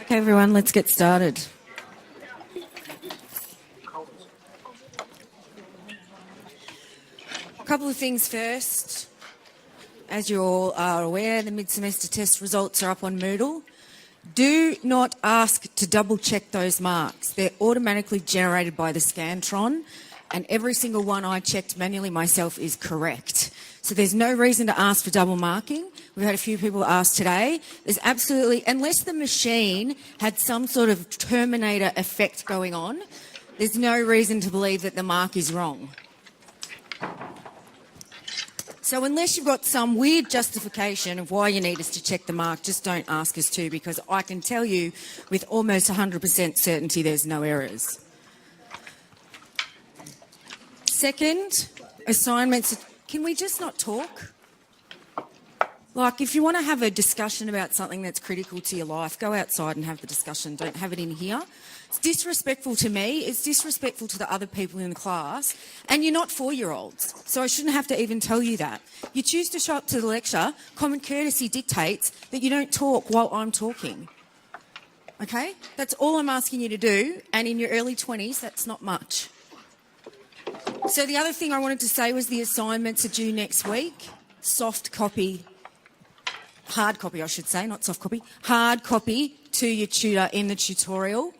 Okay, everyone, let's get started. A couple of things first. As you all are aware, the mid-semester test results are up on Moodle. Do not ask to double-check those marks. They're automatically generated by the Scantron, and every single one I checked manually myself is correct. So there's no reason to ask for double marking. We've had a few people ask today. There's absolutely, unless the machine had some sort of Terminator effect going on, there's no reason to believe that the mark is wrong. So unless you've got some weird justification of why you need us to check the mark, just don't ask us to, because I can tell you with almost 100% certainty there's no errors. Second, assignments. Can we just not talk? Like, if you want to have a discussion about something that's critical to your life, go outside and have the discussion. Don't have it in here. It's disrespectful to me. It's disrespectful to the other people in the class. And you're not 4-year-olds, so I shouldn't have to even tell you that. You choose to show up to the lecture. Common courtesy dictates that you don't talk while I'm talking. Okay? That's all I'm asking you to do. And in your early 20s, that's not much. So the other thing I wanted to say was the assignments are due next week. Soft copy, hard copy I should say, not soft copy, hard copy to your tutor in the tutorial.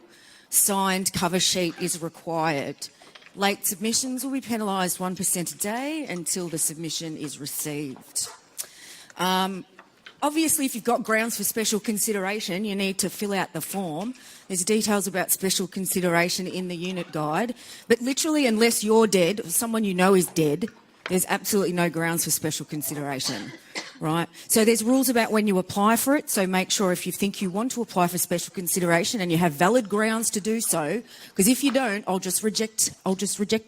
Signed cover sheet is required. Late submissions will be penalised 1% a day until the submission is received. Obviously, if you've got grounds for special consideration, you need to fill out the form. There's details about special consideration in the unit guide. But literally, unless you're dead or someone you know is dead, there's absolutely no grounds for special consideration, right? So there's rules about when you apply for it. So make sure if you think you want to apply for special consideration and you have valid grounds to do so, because if you don't, I'll just reject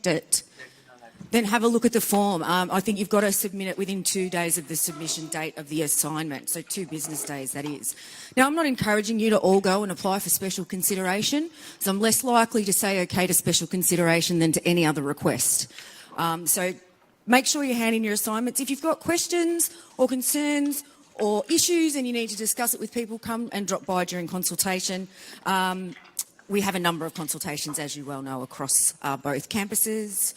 it. Then have a look at the form. I think you've got to submit it within 2 days of the submission date of the assignment, so 2 business days, that is. Now, I'm not encouraging you to all go and apply for special consideration, so I'm less likely to say okay to special consideration than to any other request. So make sure you hand in your assignments. If you've got questions or concerns or issues and you need to discuss it with people, come and drop by during consultation. We have a number of consultations, as you well know, across both campuses.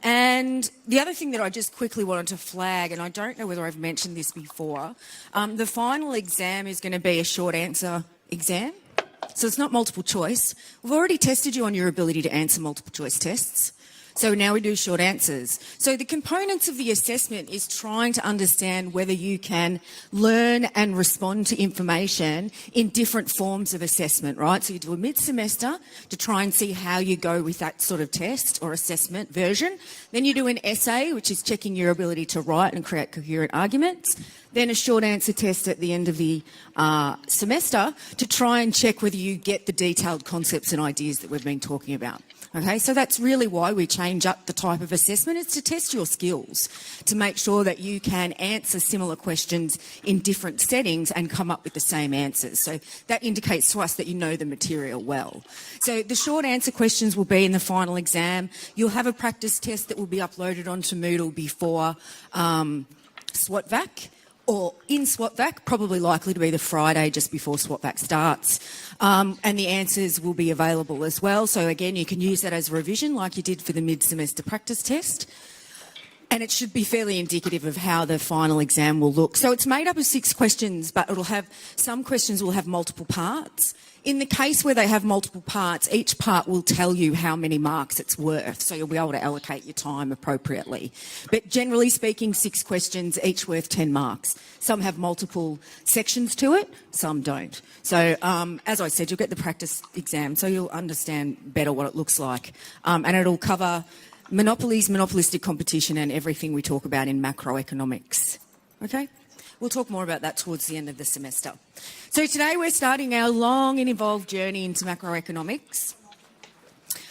And the other thing that I just quickly wanted to flag, and I don't know whether I've mentioned this before, the final exam is going to be a short answer exam. So it's not multiple choice. We've already tested you on your ability to answer multiple choice tests. So now we do short answers. So the components of the assessment is trying to understand whether you can learn and respond to information in different forms of assessment, right? So you do a mid-semester to try and see how you go with that sort of test or assessment version. Then you do an essay, which is checking your ability to write and create coherent arguments. Then a short answer test at the end of the semester to try and check whether you get the detailed concepts and ideas that we've been talking about. Okay, so that's really why we change up the type of assessment. It's to test your skills, to make sure that you can answer similar questions in different settings and come up with the same answers. So that indicates to us that you know the material well. So the short answer questions will be in the final exam. You'll have a practice test that will be uploaded onto Moodle before SWOT-VAC. or in SWOTVAC, probably likely to be the Friday just before SWOTVAC starts. And the answers will be available as well. So again, you can use that as a revision like you did for the mid-semester practice test. And it should be fairly indicative of how the final exam will look. So it's made up of 6 questions, but some questions will have multiple parts. In the case where they have multiple parts, each part will tell you how many marks it's worth, so you'll be able to allocate your time appropriately. But generally speaking, 6 questions, each worth 10 marks. Some have multiple sections to it, some don't. So, as I said, you'll get the practice exam, so you'll understand better what it looks like. And it'll cover monopolies, monopolistic competition, and everything we talk about in macroeconomics. Okay? We'll talk more about that towards the end of the semester. So today we're starting our long and involved journey into macroeconomics.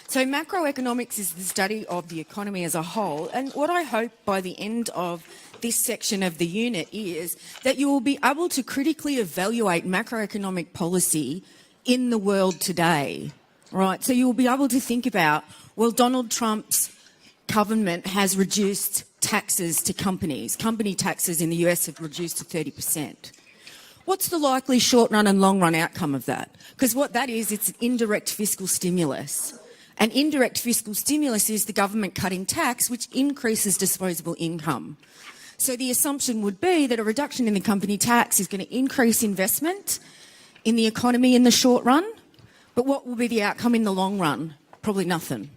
So macroeconomics is the study of the economy as a whole, and what I hope by the end of this section of the unit is that you will be able to critically evaluate macroeconomic policy in the world today, right? So you will be able to think about, well, Donald Trump's government has reduced taxes to companies. Company taxes in the US have reduced to 30%. What's the likely short run and long run outcome of that? Because what that is, it's an indirect fiscal stimulus. An indirect fiscal stimulus is the government cutting tax, which increases disposable income. So the assumption would be that a reduction in the company tax is going to increase investment in the economy in the short run. But what will be the outcome in the long run? Probably nothing,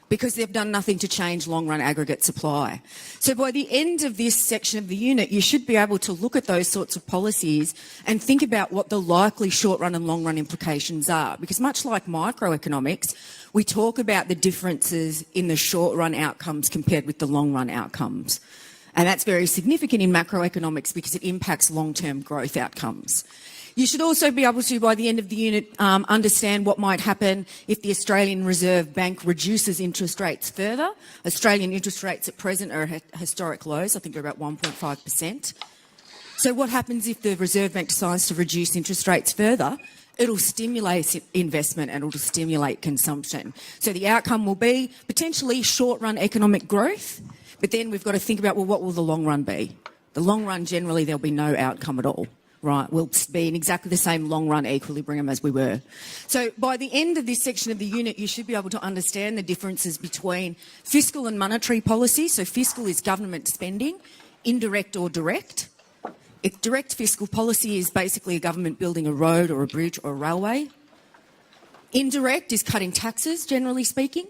because they've done nothing to change long-run aggregate supply. So by the end of this section of the unit, you should be able to look at those sorts of policies and think about what the likely short-run and long-run implications are. Because much like microeconomics, we talk about the differences in the short-run outcomes compared with the long-run outcomes. And that's very significant in macroeconomics because it impacts long-term growth outcomes. You should also be able to, by the end of the unit, understand what might happen if the Australian Reserve Bank reduces interest rates further. Australian interest rates at present are at historic lows. I think they're about 1.5%. So what happens if the Reserve Bank decides to reduce interest rates further? It'll stimulate investment and it'll stimulate consumption. So the outcome will be potentially short-run economic growth, but then we've got to think about, well, what will the long run be? The long run, generally, there'll be no outcome at all. Right, we'll be in exactly the same long-run equilibrium as we were. So by the end of this section of the unit, you should be able to understand the differences between fiscal and monetary policy. So fiscal is government spending, indirect or direct. If direct fiscal policy is basically a government building a road or a bridge or a railway. Indirect is cutting taxes, generally speaking.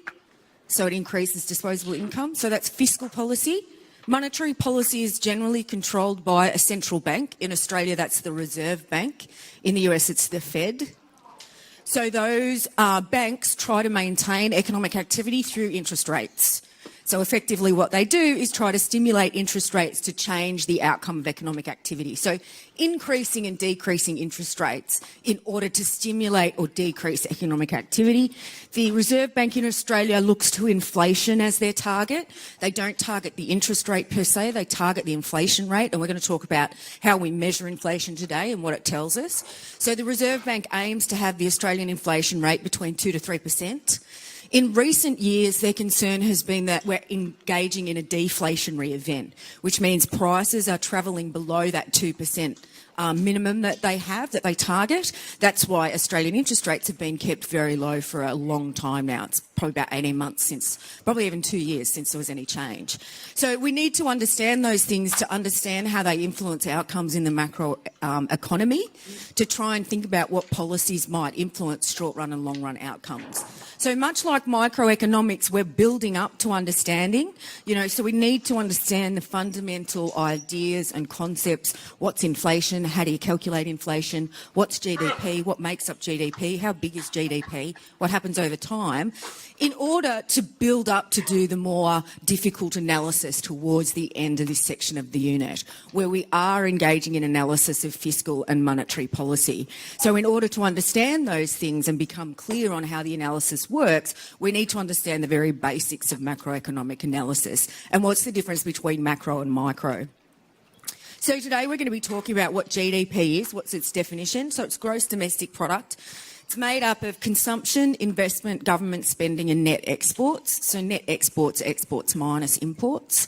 So it increases disposable income. So that's fiscal policy. Monetary policy is generally controlled by a central bank. In Australia, that's the Reserve Bank. In the US, it's the Fed. So those banks try to maintain economic activity through interest rates. So effectively what they do is try to stimulate interest rates to change the outcome of economic activity. So increasing and decreasing interest rates in order to stimulate or decrease economic activity. The Reserve Bank in Australia looks to inflation as their target. They don't target the interest rate per se, they target the inflation rate, and we're going to talk about how we measure inflation today and what it tells us. So the Reserve Bank aims to have the Australian inflation rate between 2 to 3%. In recent years, their concern has been that we're engaging in a deflationary event, which means prices are travelling below that 2% minimum that they have, that they target. That's why Australian interest rates have been kept very low for a long time now. It's probably about 18 months since, probably even 2 years since there was any change. So we need to understand those things to understand how they influence outcomes in the macro economy, to try and think about what policies might influence short-run and long-run outcomes. So much like microeconomics, we're building up to understanding, so we need to understand the fundamental ideas and concepts. What's inflation? How do you calculate inflation? What's GDP? What makes up GDP? How big is GDP? What happens over time? In order to build up to do the more difficult analysis towards the end of this section of the unit, where we are engaging in analysis of fiscal and monetary policy. So in order to understand those things and become clear on how the analysis works, we need to understand the very basics of macroeconomic analysis and what's the difference between macro and micro. So today we're going to be talking about what GDP is, what's its definition. So it's gross domestic product. It's made up of consumption, investment, government spending and net exports. So net exports, exports minus imports.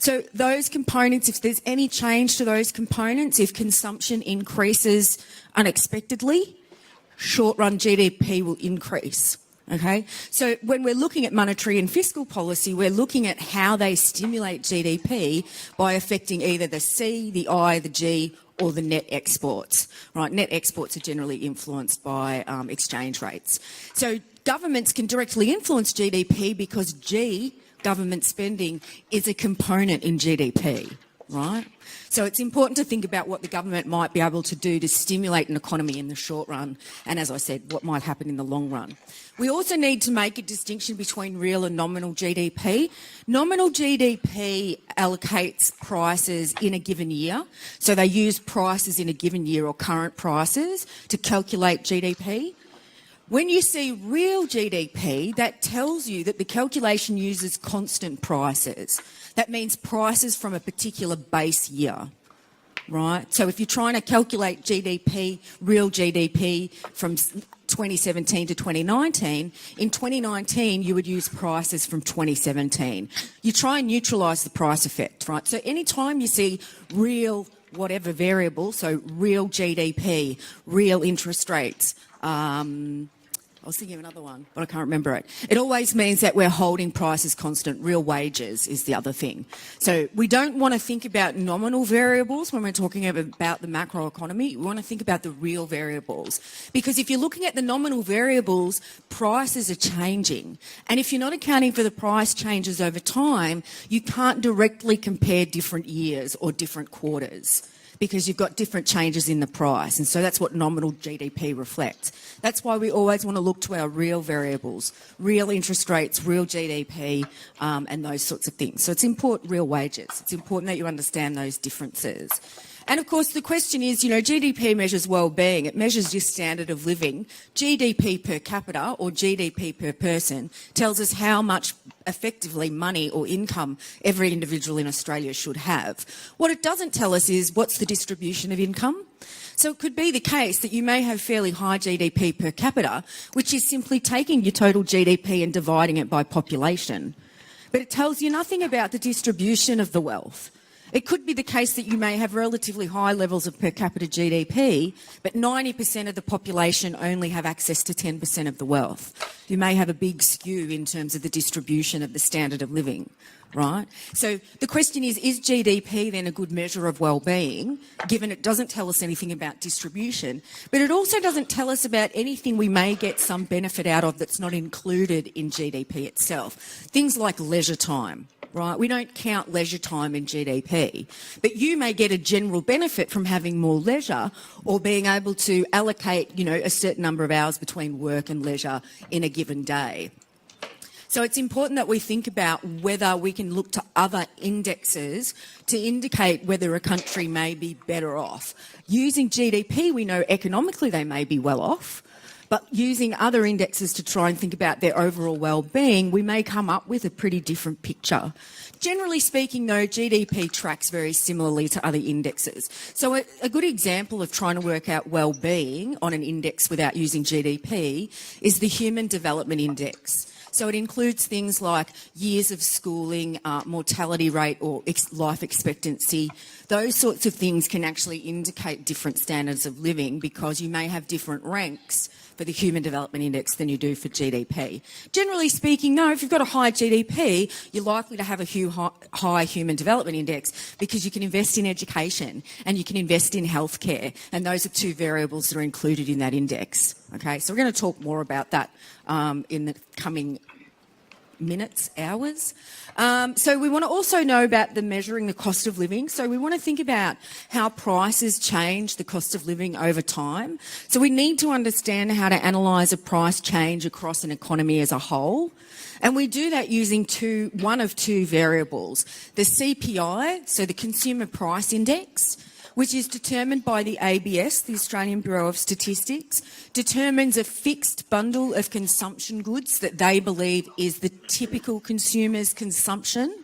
So those components, if there's any change to those components, if consumption increases unexpectedly, short-run GDP will increase. Okay, so when we're looking at monetary and fiscal policy, we're looking at how they stimulate GDP by affecting either the C, the I, the G, or the net exports. Right, net exports are generally influenced by exchange rates. So governments can directly influence GDP because G, government spending, is a component in GDP. Right? So it's important to think about what the government might be able to do to stimulate an economy in the short run, and as I said, what might happen in the long run. We also need to make a distinction between real and nominal GDP. Nominal GDP allocates prices in a given year, so they use prices in a given year or current prices to calculate GDP. When you see real GDP, that tells you that the calculation uses constant prices. That means prices from a particular base year, right? So if you're trying to calculate GDP, real GDP from 2017 to 2019, in 2019 you would use prices from 2017. You try and neutralise the price effect, right? So anytime you see real whatever variable, so real GDP, real interest rates, I was thinking of another one, but I can't remember it. It always means that we're holding prices constant. Real wages is the other thing. So we don't want to think about nominal variables when we're talking about the macroeconomy. We want to think about the real variables. Because if you're looking at the nominal variables, prices are changing. And if you're not accounting for the price changes over time, you can't directly compare different years or different quarters, because you've got different changes in the price. And so that's what nominal GDP reflects. That's why we always want to look to our real variables, real interest rates, real GDP, and those sorts of things. So it's important, real wages. It's important that you understand those differences. And of course, the question is, GDP measures well-being. It measures your standard of living. GDP per capita, or GDP per person, tells us how much effectively money or income every individual in Australia should have. What it doesn't tell us is what's the distribution of income. So it could be the case that you may have fairly high GDP per capita, which is simply taking your total GDP and dividing it by population. But it tells you nothing about the distribution of the wealth. It could be the case that you may have relatively high levels of per capita GDP, but 90% of the population only have access to 10% of the wealth. You may have a big skew in terms of the distribution of the standard of living, right? So the question is GDP then a good measure of well-being, given it doesn't tell us anything about distribution, but it also doesn't tell us about anything we may get some benefit out of that's not included in GDP itself. Things like leisure time. Right, we don't count leisure time in GDP, but you may get a general benefit from having more leisure or being able to allocate, a certain number of hours between work and leisure in a given day. So it's important that we think about whether we can look to other indexes to indicate whether a country may be better off. Using GDP, we know economically they may be well off. But using other indexes to try and think about their overall well-being, we may come up with a pretty different picture. Generally speaking, though, GDP tracks very similarly to other indexes. So a good example of trying to work out well-being on an index without using GDP is the Human Development Index. So it includes things like years of schooling, mortality rate or life expectancy. Those sorts of things can actually indicate different standards of living because you may have different ranks for the Human Development Index than you do for GDP. Generally speaking, no, if you've got a high GDP, you're likely to have a high Human Development Index because you can invest in education and you can invest in healthcare, and those are two variables that are included in that index. Okay, so we're going to talk more about that in the coming minutes, hours. So we want to also know about measuring the cost of living. So we want to think about how prices change the cost of living over time. So we need to understand how to analyse a price change across an economy as a whole. And we do that using one of two variables. The CPI, so the Consumer Price Index, which is determined by the ABS, the Australian Bureau of Statistics, determines a fixed bundle of consumption goods that they believe is the typical consumer's consumption.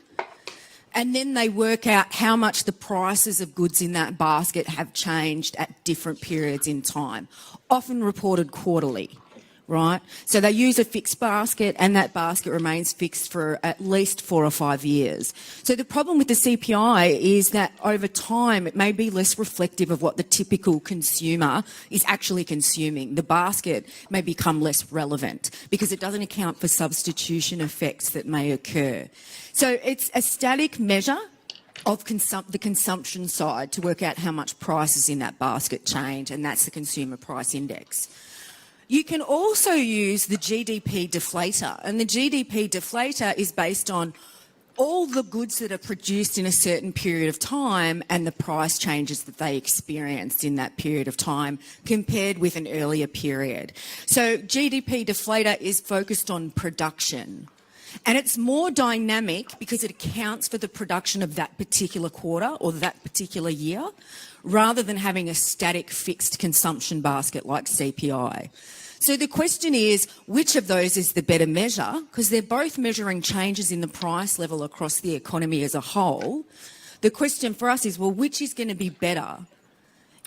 And then they work out how much the prices of goods in that basket have changed at different periods in time, often reported quarterly. right? So they use a fixed basket and that basket remains fixed for at least 4 or 5 years. So the problem with the CPI is that over time it may be less reflective of what the typical consumer is actually consuming. The basket may become less relevant because it doesn't account for substitution effects that may occur. So it's a static measure of the consumption side to work out how much prices in that basket change, and that's the consumer price index. You can also use the GDP deflator, and the GDP deflator is based on all the goods that are produced in a certain period of time and the price changes that they experienced in that period of time compared with an earlier period. So GDP deflator is focused on production. And it's more dynamic because it accounts for the production of that particular quarter or that particular year, rather than having a static fixed consumption basket like CPI. So the question is, which of those is the better measure? Because they're both measuring changes in the price level across the economy as a whole. The question for us is, well, which is going to be better?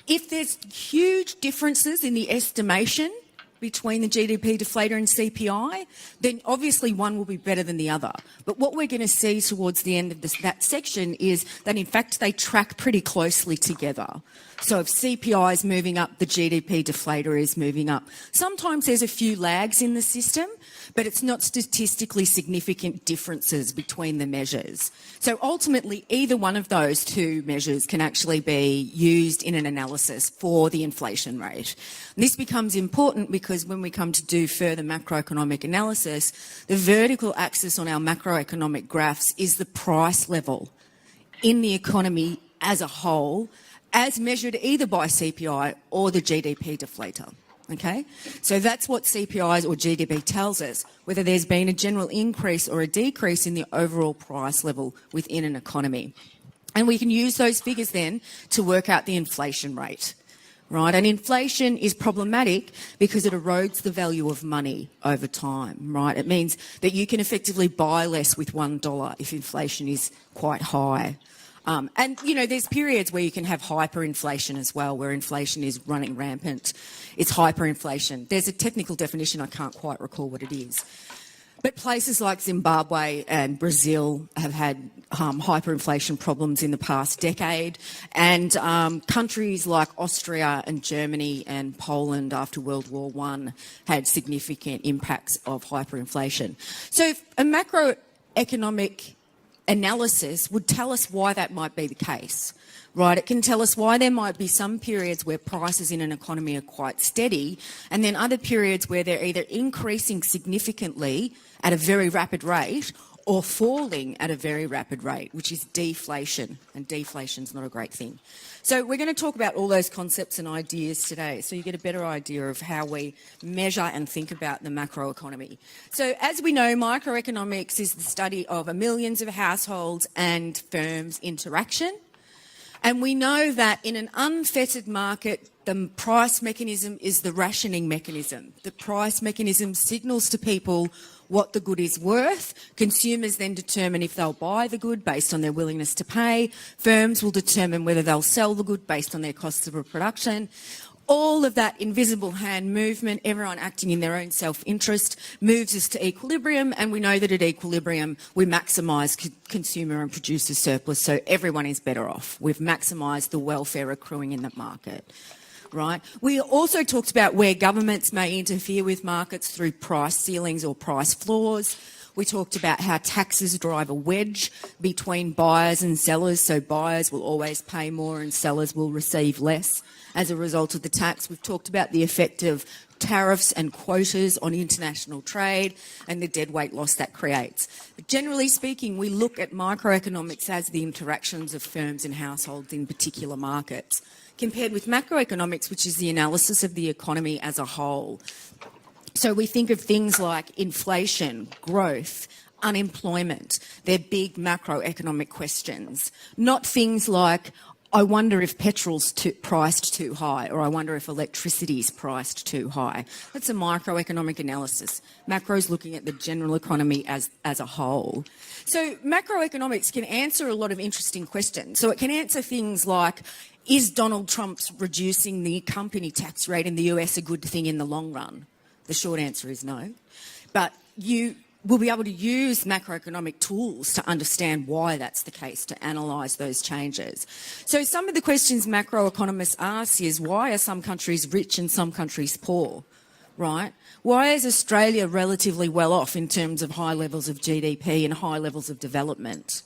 If there's huge differences in the estimation between the GDP deflator and CPI, then obviously one will be better than the other. But what we're going to see towards the end of that section is that, in fact, they track pretty closely together. So if CPI is moving up, the GDP deflator is moving up. Sometimes there's a few lags in the system, but it's not statistically significant differences between the measures. So ultimately, either one of those two measures can actually be used in an analysis for the inflation rate. And this becomes important because when we come to do further macroeconomic analysis, the vertical axis on our macroeconomic graphs is the price level in the economy as a whole, as measured either by CPI or the GDP deflator. Okay, so that's what CPI or GDP tells us, whether there's been a general increase or a decrease in the overall price level within an economy. And we can use those figures then to work out the inflation rate, right? And inflation is problematic because it erodes the value of money over time, right? It means that you can effectively buy less with $1 if inflation is quite high. And, you know, there's periods where you can have hyperinflation as well, where inflation is running rampant. It's hyperinflation. There's a technical definition, I can't quite recall what it is. But places like Zimbabwe and Brazil have had hyperinflation problems in the past decade, and countries like Austria and Germany and Poland after World War I had significant impacts of hyperinflation. So if a macroeconomic analysis would tell us why that might be the case, right? It can tell us why there might be some periods where prices in an economy are quite steady, and then other periods where they're either increasing significantly at a very rapid rate or falling at a very rapid rate, which is deflation, and deflation's not a great thing. So we're going to talk about all those concepts and ideas today, so you get a better idea of how we measure and think about the macroeconomy. So as we know, microeconomics is the study of millions of households and firms' interaction. And we know that in an unfettered market, the price mechanism is the rationing mechanism. The price mechanism signals to people what the good is worth. Consumers then determine if they'll buy the good based on their willingness to pay. Firms will determine whether they'll sell the good based on their costs of production. All of that invisible hand movement, everyone acting in their own self-interest, moves us to equilibrium, and we know that at equilibrium we maximise consumer and producer surplus, so everyone is better off. We've maximised the welfare accruing in the market. Right. We also talked about where governments may interfere with markets through price ceilings or price floors. We talked about how taxes drive a wedge between buyers and sellers, so buyers will always pay more and sellers will receive less as a result of the tax. We've talked about the effect of tariffs and quotas on international trade and the deadweight loss that creates. But generally speaking, we look at microeconomics as the interactions of firms and households in particular markets, compared with macroeconomics, which is the analysis of the economy as a whole. So we think of things like inflation, growth, unemployment. They're big macroeconomic questions, not things like, I wonder if petrol's priced too high, or I wonder if electricity's priced too high. That's a microeconomic analysis. Macro's looking at the general economy as a whole. So macroeconomics can answer a lot of interesting questions. So it can answer things like, is Donald Trump's reducing the company tax rate in the US a good thing in the long run? The short answer is no. But you will be able to use macroeconomic tools to understand why that's the case, to analyse those changes. So some of the questions macroeconomists ask is, why are some countries rich and some countries poor, right? Why is Australia relatively well off in terms of high levels of GDP and high levels of development?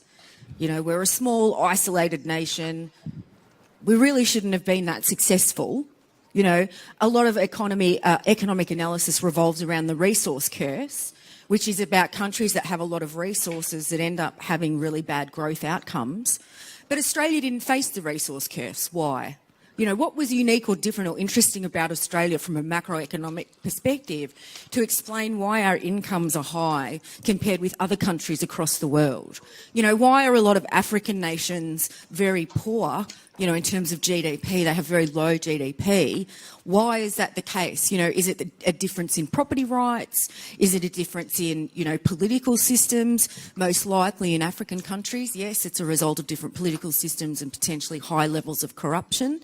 You know, we're a small, isolated nation. We really shouldn't have been that successful. You know, a lot of economic analysis revolves around the resource curse, which is about countries that have a lot of resources that end up having really bad growth outcomes. But Australia didn't face the resource curse. Why? You know, what was unique or different or interesting about Australia from a macroeconomic perspective to explain why our incomes are high compared with other countries across the world? You know, why are a lot of African nations very poor, you know, in terms of GDP? They have very low GDP. Why is that the case? You know, is it a difference in property rights? Is it a difference in, you know, political systems? Most likely in African countries, yes, it's a result of different political systems and potentially high levels of corruption.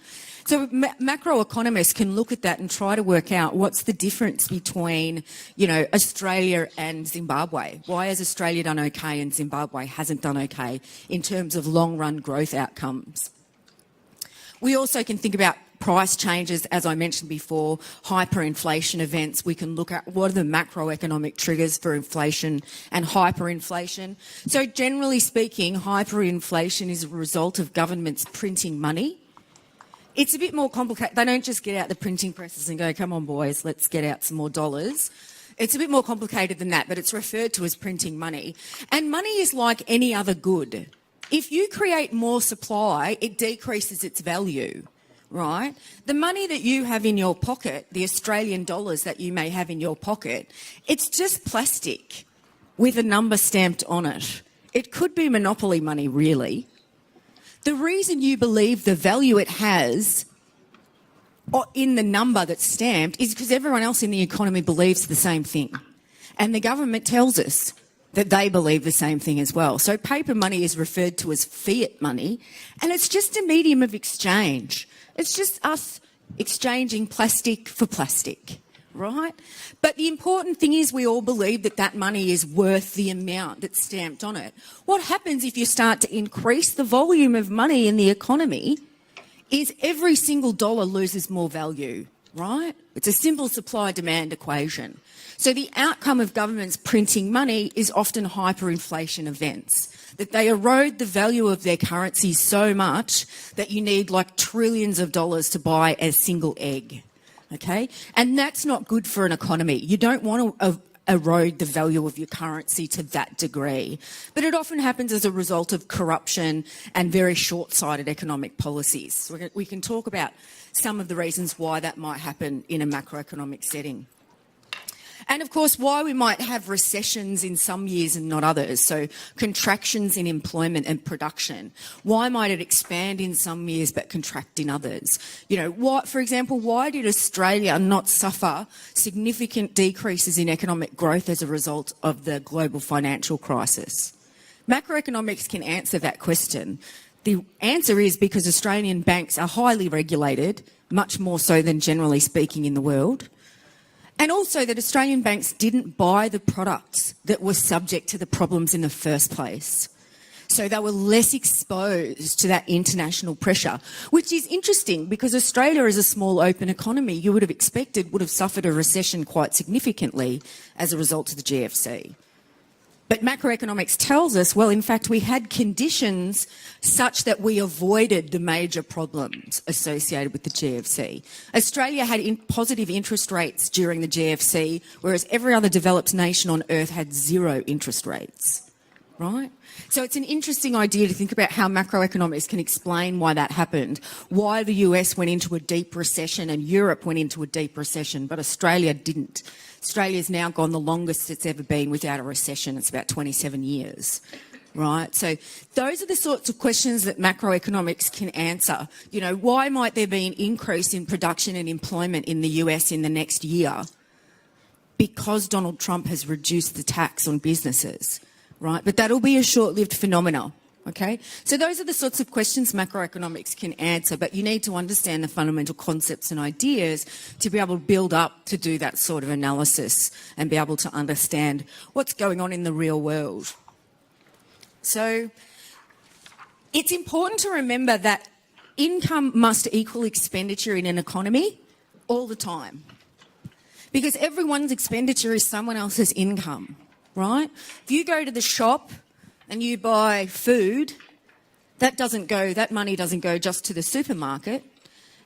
So macroeconomists can look at that and try to work out what's the difference between, you know, Australia and Zimbabwe. Why has Australia done okay and Zimbabwe hasn't done okay in terms of long-run growth outcomes? We also can think about price changes, as I mentioned before, hyperinflation events. We can look at what are the macroeconomic triggers for inflation and hyperinflation. So generally speaking, hyperinflation is a result of governments printing money. It's a bit more complicated. They don't just get out the printing presses and go, come on boys, let's get out some more dollars. It's a bit more complicated than that, but it's referred to as printing money. And money is like any other good. If you create more supply, it decreases its value, right? The money that you have in your pocket, the Australian dollars that you may have in your pocket, it's just plastic with a number stamped on it. It could be monopoly money, really. The reason you believe the value it has in the number that's stamped is because everyone else in the economy believes the same thing. And the government tells us that they believe the same thing as well. So paper money is referred to as fiat money, and it's just a medium of exchange. It's just us exchanging plastic for plastic, right? But the important thing is we all believe that that money is worth the amount that's stamped on it. What happens if you start to increase the volume of money in the economy is every single dollar loses more value, right? It's a simple supply-demand equation. So the outcome of governments printing money is often hyperinflation events, that they erode the value of their currency so much that you need like trillions of dollars to buy a single egg, okay? And that's not good for an economy. You don't want to erode the value of your currency to that degree. But it often happens as a result of corruption and very short-sighted economic policies. So we can talk about some of the reasons why that might happen in a macroeconomic setting. And of course, why we might have recessions in some years and not others. So contractions in employment and production. Why might it expand in some years but contract in others? You know, for example, why did Australia not suffer significant decreases in economic growth as a result of the global financial crisis? Macroeconomics can answer that question. The answer is because Australian banks are highly regulated, much more so than generally speaking in the world. And also that Australian banks didn't buy the products that were subject to the problems in the first place. So they were less exposed to that international pressure, which is interesting because Australia is a small open economy. You would have expected would have suffered a recession quite significantly as a result of the GFC. But macroeconomics tells us, well, in fact, we had conditions such that we avoided the major problems associated with the GFC. Australia had positive interest rates during the GFC, whereas every other developed nation on earth had zero interest rates, right? So it's an interesting idea to think about how macroeconomics can explain why that happened, why the US went into a deep recession and Europe went into a deep recession, but Australia didn't. Australia's now gone the longest it's ever been without a recession. It's about 27 years, right? So those are the sorts of questions that macroeconomics can answer. You know, why might there be an increase in production and employment in the US in the next year? Because Donald Trump has reduced the tax on businesses, right? But that'll be a short-lived phenomenon. Okay, so those are the sorts of questions macroeconomics can answer, but you need to understand the fundamental concepts and ideas to be able to build up to do that sort of analysis and be able to understand what's going on in the real world. So it's important to remember that income must equal expenditure in an economy all the time, because everyone's expenditure is someone else's income, right? If you go to the shop and you buy food, that money doesn't go just to the supermarket.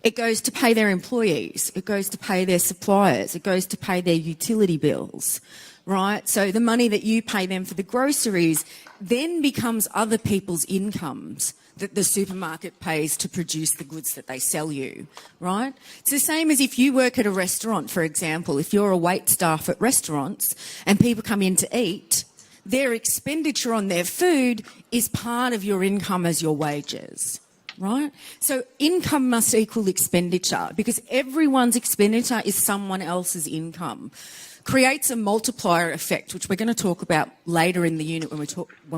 It goes to pay their employees. It goes to pay their suppliers. It goes to pay their utility bills, right? So the money that you pay them for the groceries then becomes other people's incomes that the supermarket pays to produce the goods that they sell you, right? It's the same as if you work at a restaurant, for example. If you're a wait staff at restaurants and people come in to eat, their expenditure on their food is part of your income as your wages, right? So income must equal expenditure, because everyone's expenditure is someone else's income. Creates a multiplier effect, which we're going to talk about later in the unit when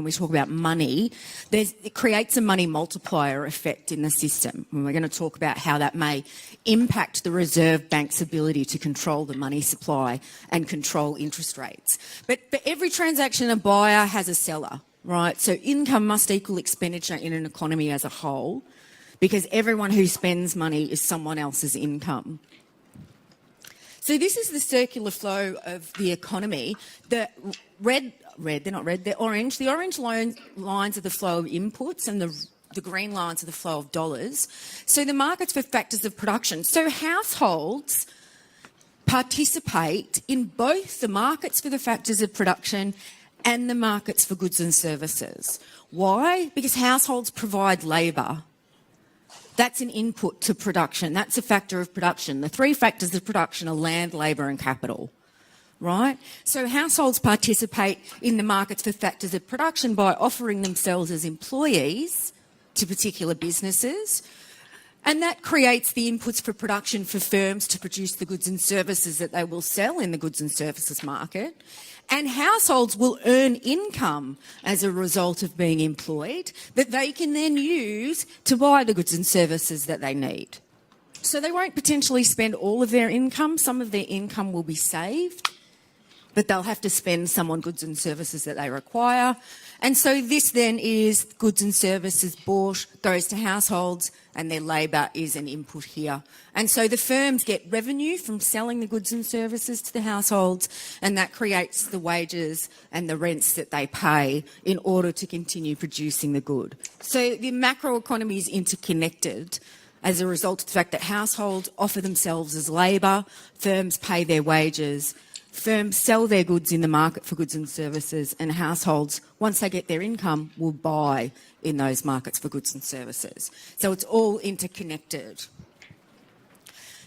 we talk about money. It creates a money multiplier effect in the system, and we're going to talk about how that may impact the Reserve Bank's ability to control the money supply and control interest rates. But for every transaction, a buyer has a seller, right? So income must equal expenditure in an economy as a whole, because everyone who spends money is someone else's income. So this is the circular flow of the economy. The orange. The orange lines are the flow of inputs, and the green lines are the flow of dollars. So the markets for factors of production. So households participate in both the markets for the factors of production and the markets for goods and services. Why? Because households provide labour. That's an input to production. That's a factor of production. The three factors of production are land, labour and capital, right? So households participate in the markets for factors of production by offering themselves as employees to particular businesses, and that creates the inputs for production for firms to produce the goods and services that they will sell in the goods and services market. And households will earn income as a result of being employed that they can then use to buy the goods and services that they need. So they won't potentially spend all of their income. Some of their income will be saved, but they'll have to spend some on goods and services that they require. And so this then is goods and services bought, goes to households, and their labour is an input here. And so the firms get revenue from selling the goods and services to the households, and that creates the wages and the rents that they pay in order to continue producing the good. So the macroeconomy is interconnected as a result of the fact that households offer themselves as labour, firms pay their wages, firms sell their goods in the market for goods and services, and households, once they get their income, will buy in those markets for goods and services. So it's all interconnected.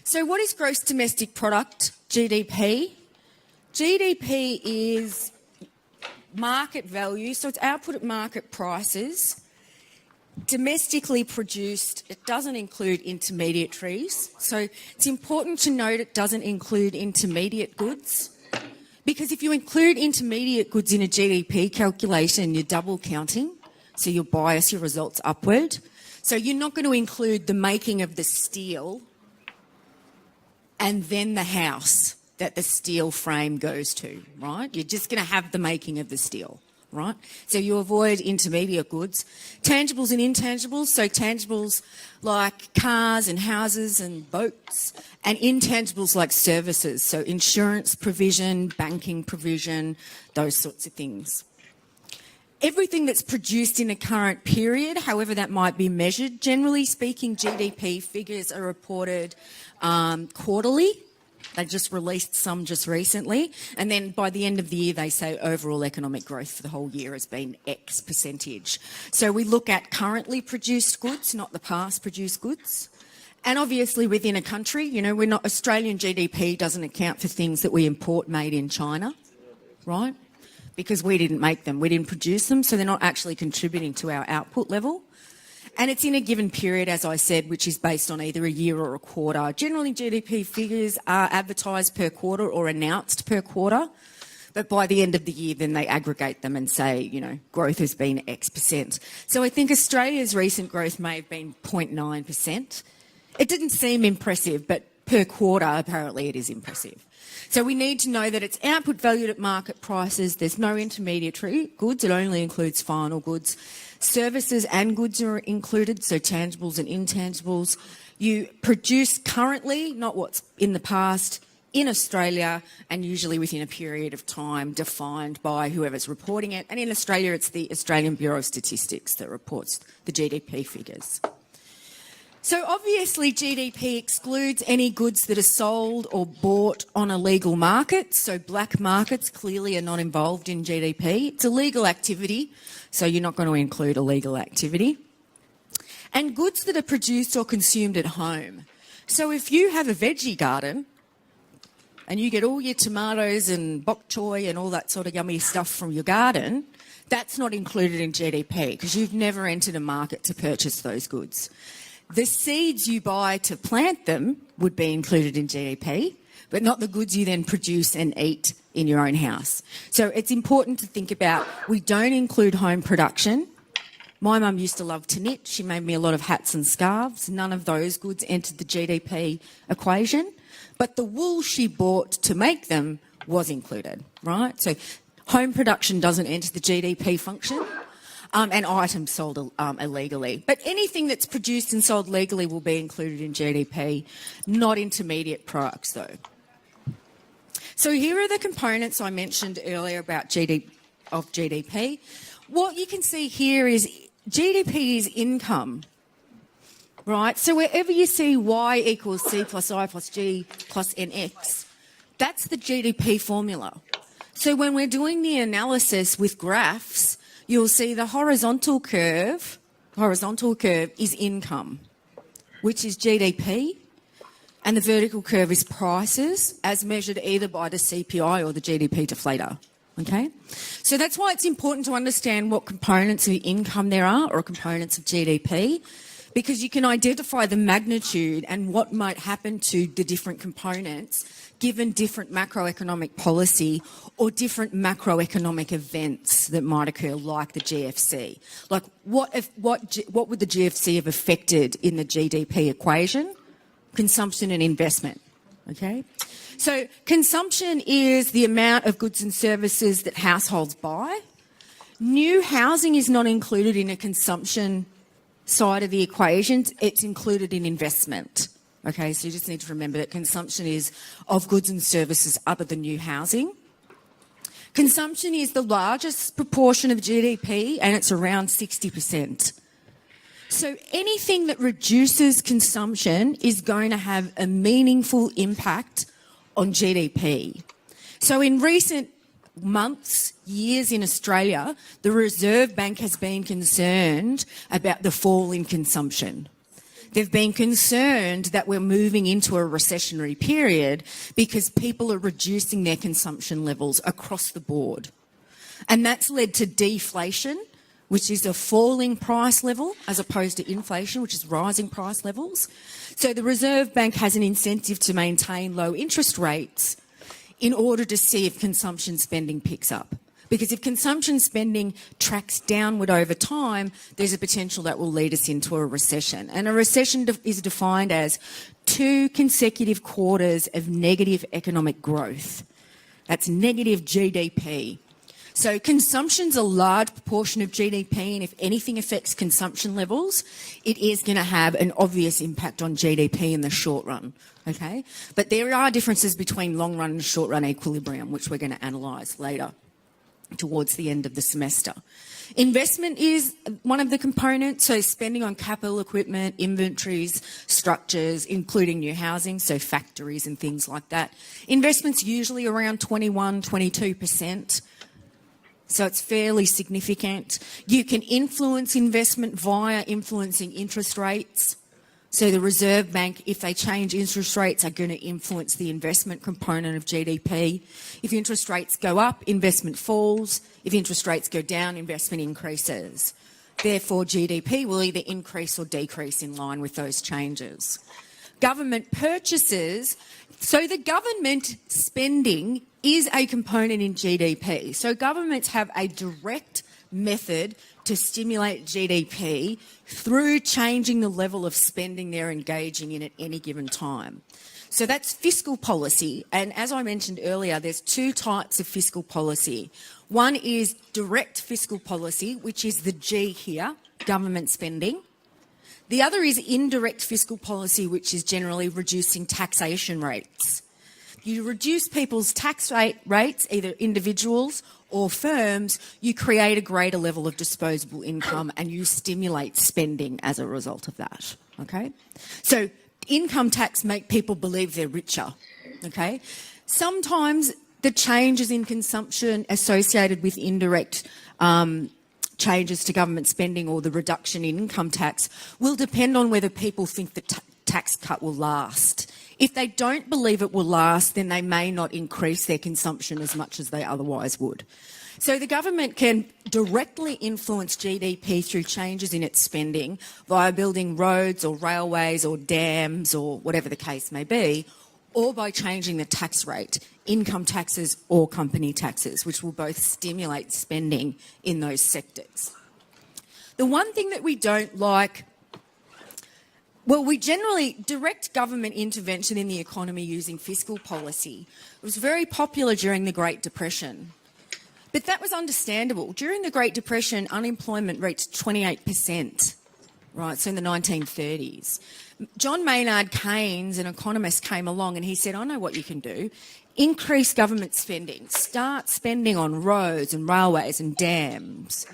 So what is gross domestic product, GDP? GDP is market value, so it's output at market prices. Domestically produced, it doesn't include intermediaries. So it's important to note it doesn't include intermediate goods, because if you include intermediate goods in a GDP calculation, you're double counting, so you'll bias your results upward. So you're not going to include the making of the steel and then the house that the steel frame goes to, right? You're just going to have the making of the steel, right? So you avoid intermediate goods. Tangibles and intangibles, so tangibles like cars and houses and boats, and intangibles like services, so insurance provision, banking provision, those sorts of things. Everything that's produced in a current period, however that might be measured, generally speaking, GDP figures are reported quarterly. They just released some just recently. And then by the end of the year, they say overall economic growth for the whole year has been X percentage. So we look at currently produced goods, not the past produced goods. And obviously within a country, you know, Australian GDP doesn't account for things that we import made in China, right? Because we didn't make them, we didn't produce them, so they're not actually contributing to our output level. And it's in a given period, as I said, which is based on either a year or a quarter. Generally, GDP figures are advertised per quarter or announced per quarter. But by the end of the year, then they aggregate them and say, you know, growth has been X%. So I think Australia's recent growth may have been 0.9%. It didn't seem impressive, but per quarter, apparently it is impressive. So we need to know that it's output valued at market prices. There's no intermediary goods. It only includes final goods. Services and goods are included, so tangibles and intangibles. You produce currently, not what's in the past, in Australia, and usually within a period of time defined by whoever's reporting it. And in Australia, it's the Australian Bureau of Statistics that reports the GDP figures. So obviously GDP excludes any goods that are sold or bought on a legal market. So black markets clearly are not involved in GDP. It's a legal activity, so you're not going to include illegal activity. And goods that are produced or consumed at home. So if you have a veggie garden and you get all your tomatoes and bok choy and all that sort of yummy stuff from your garden, that's not included in GDP because you've never entered a market to purchase those goods. The seeds you buy to plant them would be included in GDP, but not the goods you then produce and eat in your own house. So it's important to think about, we don't include home production. My mum used to love to knit. She made me a lot of hats and scarves. None of those goods entered the GDP equation, but the wool she bought to make them was included, right? So home production doesn't enter the GDP function. And items sold illegally. But anything that's produced and sold legally will be included in GDP, not intermediate products though. So here are the components I mentioned earlier about GDP. What you can see here is GDP is income, right? So wherever you see Y equals C plus I plus G plus NX, that's the GDP formula. So when we're doing the analysis with graphs, you'll see the horizontal curve is income, which is GDP, and the vertical curve is prices as measured either by the CPI or the GDP deflator, okay? So that's why it's important to understand what components of income there are or components of GDP, because you can identify the magnitude and what might happen to the different components given different macroeconomic policy or different macroeconomic events that might occur, like the GFC. Like what would the GFC have affected in the GDP equation? Consumption and investment, okay? So consumption is the amount of goods and services that households buy. New housing is not included in a consumption side of the equation. It's included in investment. Okay, so you just need to remember that consumption is of goods and services other than new housing. Consumption is the largest proportion of GDP and it's around 60%. So anything that reduces consumption is going to have a meaningful impact on GDP. So in recent months, years in Australia, the Reserve Bank has been concerned about the fall in consumption. They've been concerned that we're moving into a recessionary period because people are reducing their consumption levels across the board. And that's led to deflation, which is a falling price level, as opposed to inflation, which is rising price levels. So the Reserve Bank has an incentive to maintain low interest rates in order to see if consumption spending picks up. Because if consumption spending tracks downward over time, there's a potential that will lead us into a recession. And a recession is defined as 2 consecutive quarters of negative economic growth. That's negative GDP. So consumption's a large proportion of GDP, and if anything affects consumption levels, it is going to have an obvious impact on GDP in the short run, okay? But there are differences between long run and short run equilibrium, which we're going to analyse later towards the end of the semester. Investment is one of the components, so spending on capital equipment, inventories, structures, including new housing, so factories and things like that. Investment's usually around 21-22%, so it's fairly significant. You can influence investment via influencing interest rates. So the Reserve Bank, if they change interest rates, are going to influence the investment component of GDP. If interest rates go up, investment falls. If interest rates go down, investment increases. Therefore, GDP will either increase or decrease in line with those changes. government purchases. So the government spending is a component in GDP. So governments have a direct method to stimulate GDP through changing the level of spending they're engaging in at any given time. So that's fiscal policy. And as I mentioned earlier, there's two types of fiscal policy. One is direct fiscal policy, which is the G here, government spending. The other is indirect fiscal policy, which is generally reducing taxation rates. You reduce people's tax rates, either individuals or firms, you create a greater level of disposable income and you stimulate spending as a result of that, okay? So income tax make people believe they're richer, okay? Sometimes the changes in consumption associated with indirect changes to government spending or the reduction in income tax will depend on whether people think the tax cut will last. If they don't believe it will last, then they may not increase their consumption as much as they otherwise would. So the government can directly influence GDP through changes in its spending via building roads or railways or dams or whatever the case may be, or by changing the tax rate, income taxes or company taxes, which will both stimulate spending in those sectors. The one thing that we don't like, well, we generally direct government intervention in the economy using fiscal policy. It was very popular during the Great Depression. But that was understandable. During the Great Depression, unemployment reached 28%, right, so in the 1930s. John Maynard Keynes, an economist, came along and he said, I know what you can do. Increase government spending. Start spending on roads and railways and dams.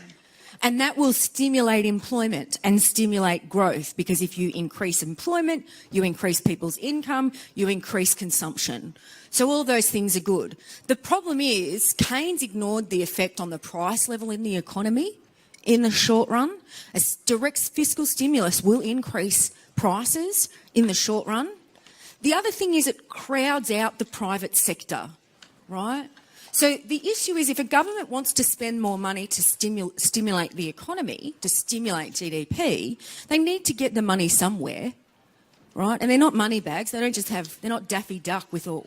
And that will stimulate employment and stimulate growth, because if you increase employment, you increase people's income, you increase consumption. So all those things are good. The problem is Keynes ignored the effect on the price level in the economy in the short run. A direct fiscal stimulus will increase prices in the short run. The other thing is it crowds out the private sector, right? So the issue is if a government wants to spend more money to stimulate the economy, to stimulate GDP, they need to get the money somewhere, right? And they're not money bags. They don't just have, they're not Daffy Duck with or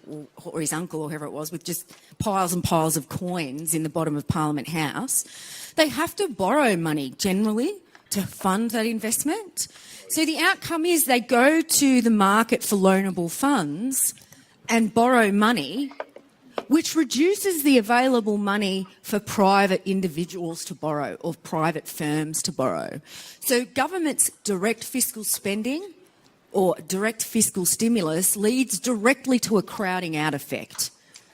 his uncle or whoever it was with just piles and piles of coins in the bottom of Parliament House. They have to borrow money generally to fund that investment. So the outcome is they go to the market for loanable funds and borrow money, which reduces the available money for private individuals to borrow or private firms to borrow. So government's direct fiscal spending or direct fiscal stimulus leads directly to a crowding out effect.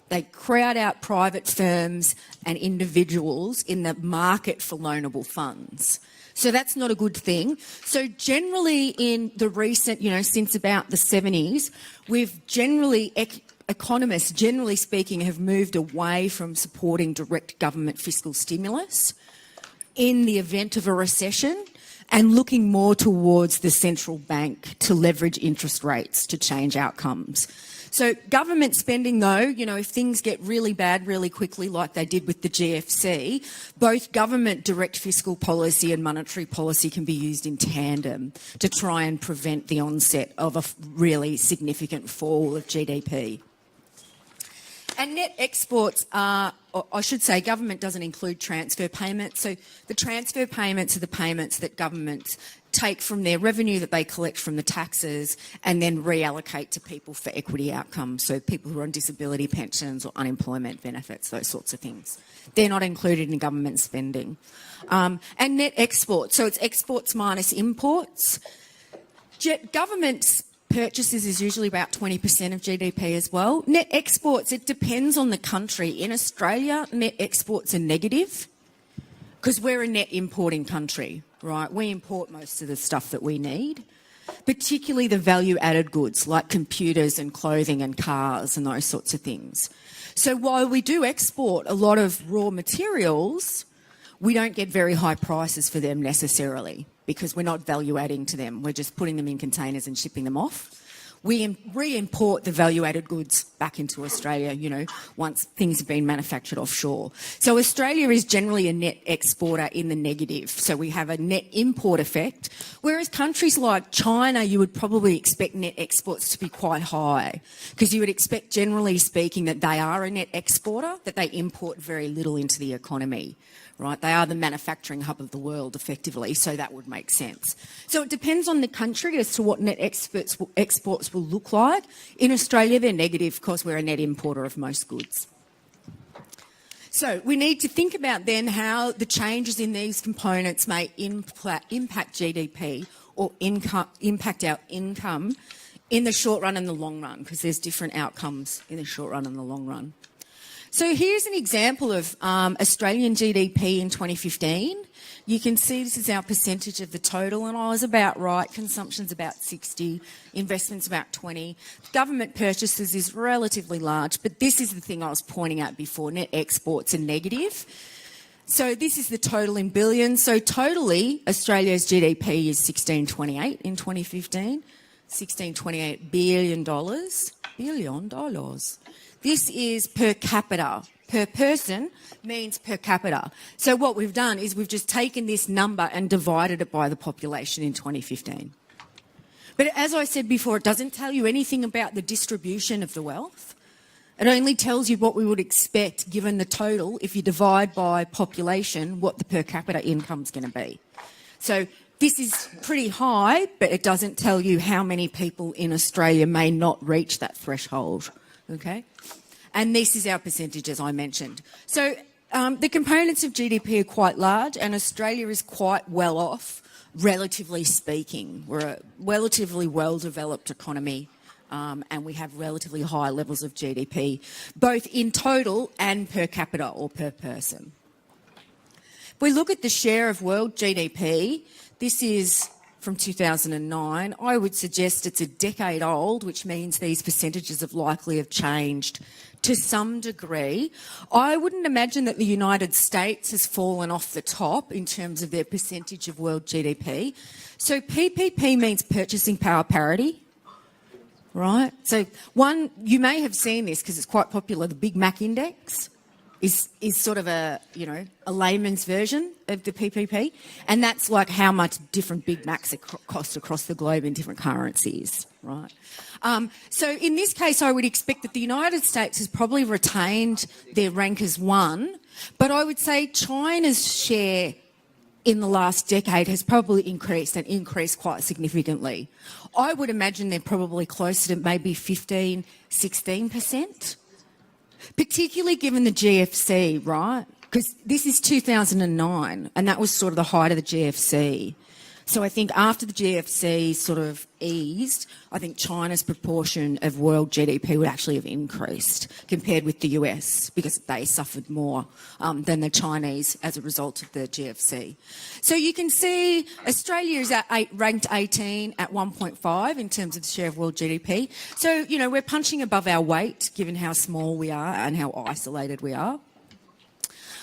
They crowd out private firms and individuals in the market for loanable funds. So that's not a good thing. So generally in the recent, since about the 70s, we've generally, economists generally speaking, have moved away from supporting direct government fiscal stimulus in the event of a recession and looking more towards the central bank to leverage interest rates to change outcomes. So government spending, though, if things get really bad really quickly like they did with the GFC, both government direct fiscal policy and monetary policy can be used in tandem to try and prevent the onset of a really significant fall of GDP. And net exports are, or I should say, government doesn't include transfer payments. So the transfer payments are the payments that governments take from their revenue that they collect from the taxes and then reallocate to people for equity outcomes. So people who are on disability pensions or unemployment benefits, those sorts of things. They're not included in government spending. And net exports, so it's exports minus imports. Government's purchases is usually about 20% of GDP as well. Net exports, it depends on the country. In Australia, net exports are negative because we're a net importing country, right? We import most of the stuff that we need, particularly the value-added goods like computers and clothing and cars and those sorts of things. So while we do export a lot of raw materials, we don't get very high prices for them necessarily because we're not value-adding to them. We're just putting them in containers and shipping them off. We re-import the value-added goods back into Australia, once things have been manufactured offshore. So Australia is generally a net exporter in the negative. So we have a net import effect, Whereas countries like China, you would probably expect net exports to be quite high, because you would expect, generally speaking, that they are a net exporter, that they import very little into the economy, right? They are the manufacturing hub of the world, effectively, so that would make sense. So it depends on the country as to what net exports will look like. In Australia, they're negative because we're a net importer of most goods. So we need to think about then how the changes in these components may impact GDP or impact our income in the short run and the long run, because there's different outcomes in the short run and the long run. So here's an example of Australian GDP in 2015. You can see this is our percentage of the total, and I was about right. Consumption's about 60, investment's about 20. Government purchases is relatively large, but this is the thing I was pointing out before. Net exports are negative. So this is the total in billions. So totally, Australia's GDP is 1628 in 2015. $1628 billion. Billion dollars. This is per capita. Per person means per capita. So what we've done is we've just taken this number and divided it by the population in 2015. But as I said before, it doesn't tell you anything about the distribution of the wealth. It only tells you what we would expect, given the total, if you divide by population, what the per capita income is going to be. So this is pretty high, but it doesn't tell you how many people in Australia may not reach that threshold. Okay? And this is our percentage, as I mentioned. So the components of GDP are quite large, and Australia is quite well off, relatively speaking. We're a relatively well-developed economy, and we have relatively high levels of GDP, both in total and per capita or per person. If we look at the share of world GDP, this is from 2009. I would suggest it's a decade old, which means these percentages have likely have changed to some degree. I wouldn't imagine that the United States has fallen off the top in terms of their percentage of world GDP. So PPP means purchasing power parity, right? So one, you may have seen this because it's quite popular, the Big Mac Index is sort of a layman's version of the PPP, and that's like how much different Big Macs cost across the globe in different currencies, right? So in this case, I would expect that the United States has probably retained their rank as one, but I would say China's share in the last decade has probably increased and increased quite significantly. I would imagine they're probably closer to maybe 15, 16%. Particularly given the GFC, right? Because this is 2009, and that was sort of the height of the GFC. So I think after the GFC sort of eased, I think China's proportion of world GDP would actually have increased compared with the US, because they suffered more than the Chinese as a result of the GFC. So you can see Australia is ranked 18 at 1.5 in terms of the share of world GDP. So, we're punching above our weight given how small we are and how isolated we are.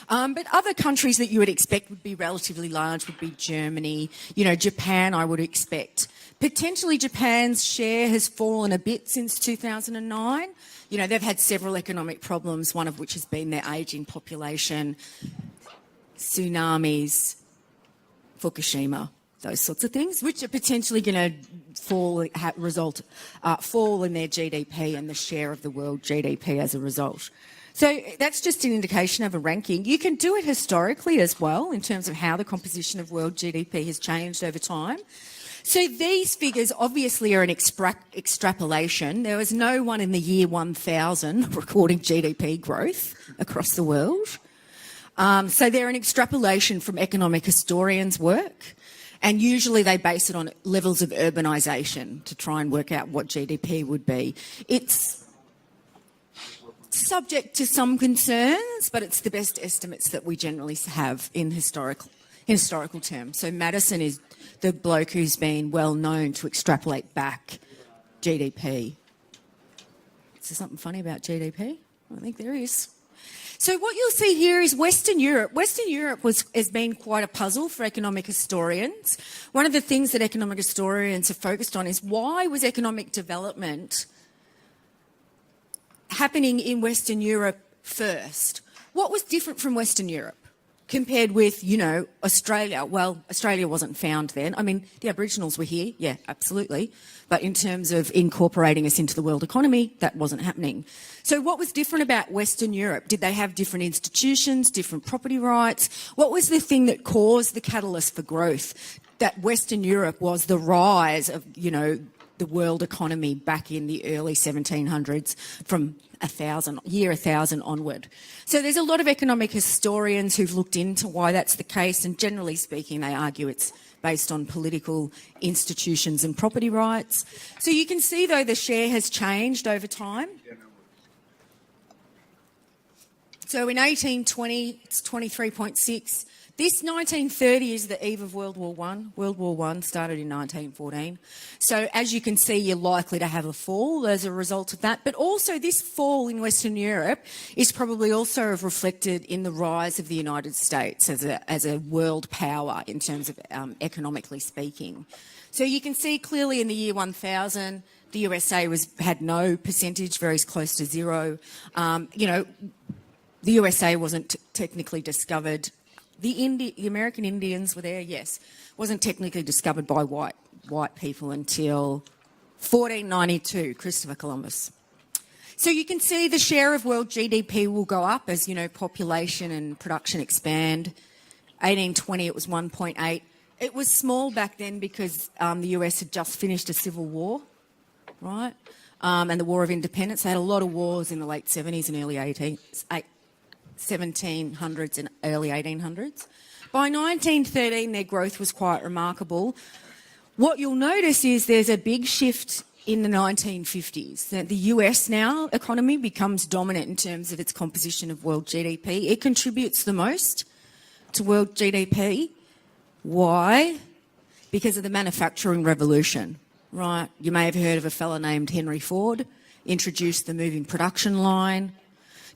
But other countries that you would expect would be relatively large would be Germany, Japan, I would expect. Potentially Japan's share has fallen a bit since 2009. They've had several economic problems, one of which has been their ageing population, tsunamis, Fukushima, those sorts of things, which are potentially going to fall in their GDP and the share of the world GDP as a result. So that's just an indication of a ranking. You can do it historically as well in terms of how the composition of world GDP has changed over time. So these figures obviously are an extrapolation. There was no one in the year 1000 recording GDP growth across the world. So they're an extrapolation from economic historians' work. And usually they base it on levels of urbanisation to try and work out what GDP would be. It's subject to some concerns, but it's the best estimates that we generally have in historical terms. So Madison is the bloke who's been well known to extrapolate back GDP. Is there something funny about GDP? I think there is. So what you'll see here is Western Europe. Western Europe has been quite a puzzle for economic historians. One of the things that economic historians have focused on is why was economic development happening in Western Europe first? What was different from Western Europe? compared with, Australia. Well, Australia wasn't found then. I mean, the Aboriginals were here, yeah, absolutely. But in terms of incorporating us into the world economy, that wasn't happening. So what was different about Western Europe? Did they have different institutions, different property rights? What was the thing that caused the catalyst for growth? That Western Europe was the rise of, the world economy back in the early 1700s from 1000 onward. So there's a lot of economic historians who've looked into why that's the case, and generally speaking, they argue it's based on political institutions and property rights. So you can see, though, the share has changed over time. So in 1820, it's 23.6. This 1930 is the eve of World War I. World War I started in 1914. So as you can see, you're likely to have a fall as a result of that. But also this fall in Western Europe is probably also reflected in the rise of the United States as a world power in terms of economically speaking. So you can see clearly in the year 1000, the USA had no percentage, very close to zero. The USA wasn't technically discovered. The American Indians were there, yes. Wasn't technically discovered by white people until 1492, Christopher Columbus. So you can see the share of world GDP will go up as, population and production expand. 1820, it was 1.8. It was small back then because the US had just finished a civil war, right? And the War of Independence. They had a lot of wars in the late 70s and early 1700s and early 1800s. By 1913, their growth was quite remarkable. What you'll notice is there's a big shift in the 1950s. The US now economy becomes dominant in terms of its composition of world GDP. It contributes the most to world GDP. Why? Because of the manufacturing revolution, right? You may have heard of a fellow named Henry Ford, introduced the moving production line,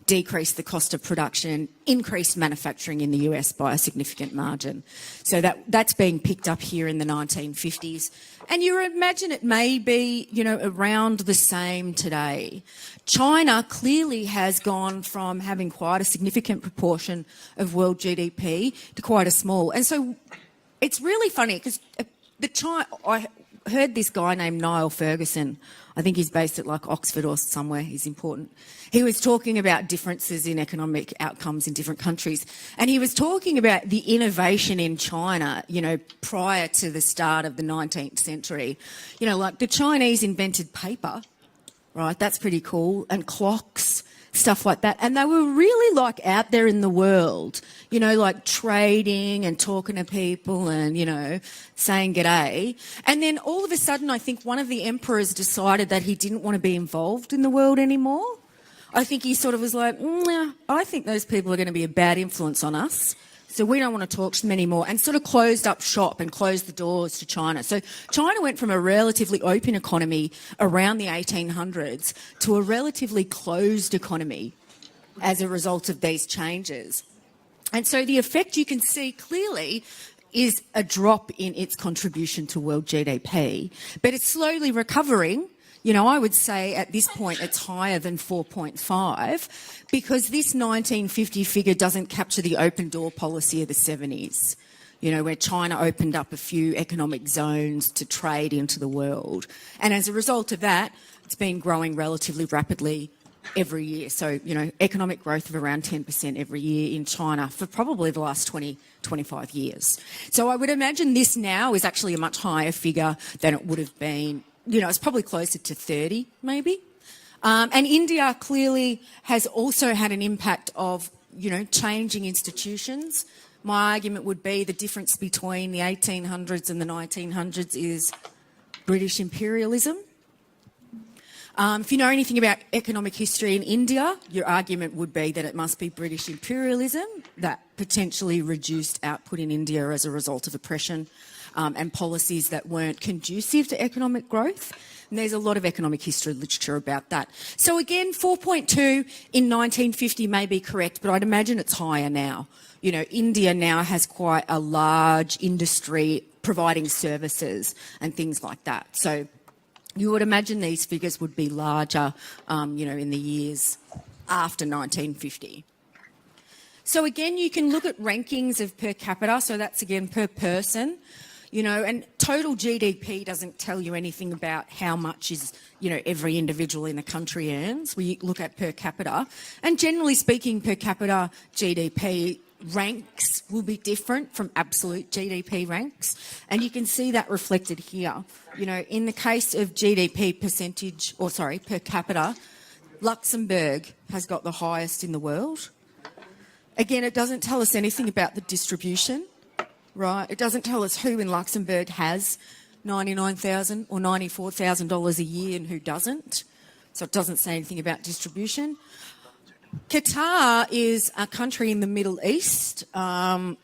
decreased the cost of production, increased manufacturing in the US by a significant margin. So that's being picked up here in the 1950s. And you imagine it may be, around the same today. China clearly has gone from having quite a significant proportion of world GDP to quite a small. And so it's really funny because I heard this guy named Niall Ferguson. I think he's based at Oxford or somewhere. He's important. He was talking about differences in economic outcomes in different countries. And he was talking about the innovation in China, prior to the start of the 19th century. The Chinese invented paper, right? That's pretty cool. And clocks, stuff like that. And they were really out there in the world, trading and talking to people and, saying g'day. And then all of a sudden, I think one of the emperors decided that he didn't want to be involved in the world anymore. I think he sort of was like, I think those people are going to be a bad influence on us. So we don't want to talk to them anymore, and sort of closed up shop and closed the doors to China. So China went from a relatively open economy around the 1800s to a relatively closed economy as a result of these changes. And so the effect you can see clearly is a drop in its contribution to world GDP, but it's slowly recovering. I would say at this point it's higher than 4.5 because this 1950 figure doesn't capture the open door policy of the 70s, where China opened up a few economic zones to trade into the world. And as a result of that, it's been growing relatively rapidly every year. So, economic growth of around 10% every year in China for probably the last 20, 25 years. So I would imagine this now is actually a much higher figure than it would have been. It's probably closer to 30, maybe. And India clearly has also had an impact of, changing institutions. My argument would be the difference between the 1800s and the 1900s is British imperialism. If you know anything about economic history in India, your argument would be that it must be British imperialism that potentially reduced output in India as a result of oppression. And policies that weren't conducive to economic growth. And there's a lot of economic history literature about that. So again, 4.2 in 1950 may be correct, but I'd imagine it's higher now. India now has quite a large industry providing services and things like that. So you would imagine these figures would be larger, in the years after 1950. So again, you can look at rankings of per capita, so that's again per person, you know, and total GDP doesn't tell you anything about how much is, you know, every individual in the country earns. We look at per capita, and generally speaking, per capita GDP ranks will be different from absolute GDP ranks, and you can see that reflected here. You know, in the case of GDP percentage, or sorry, per capita, Luxembourg has got the highest in the world. Again, it doesn't tell us anything about the distribution, right? It doesn't tell us who in Luxembourg has $99,000 or $94,000 a year and who doesn't. So it doesn't say anything about distribution. Qatar is a country in the Middle East, oil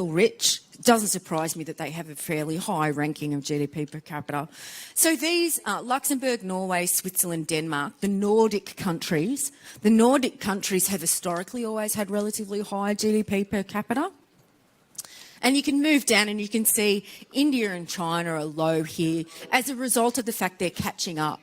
rich. It doesn't surprise me that they have a fairly high ranking of GDP per capita. So these Luxembourg, Norway, Switzerland, Denmark, the Nordic countries have historically always had relatively high GDP per capita. And you can move down and you can see India and China are low here as a result of the fact they're catching up.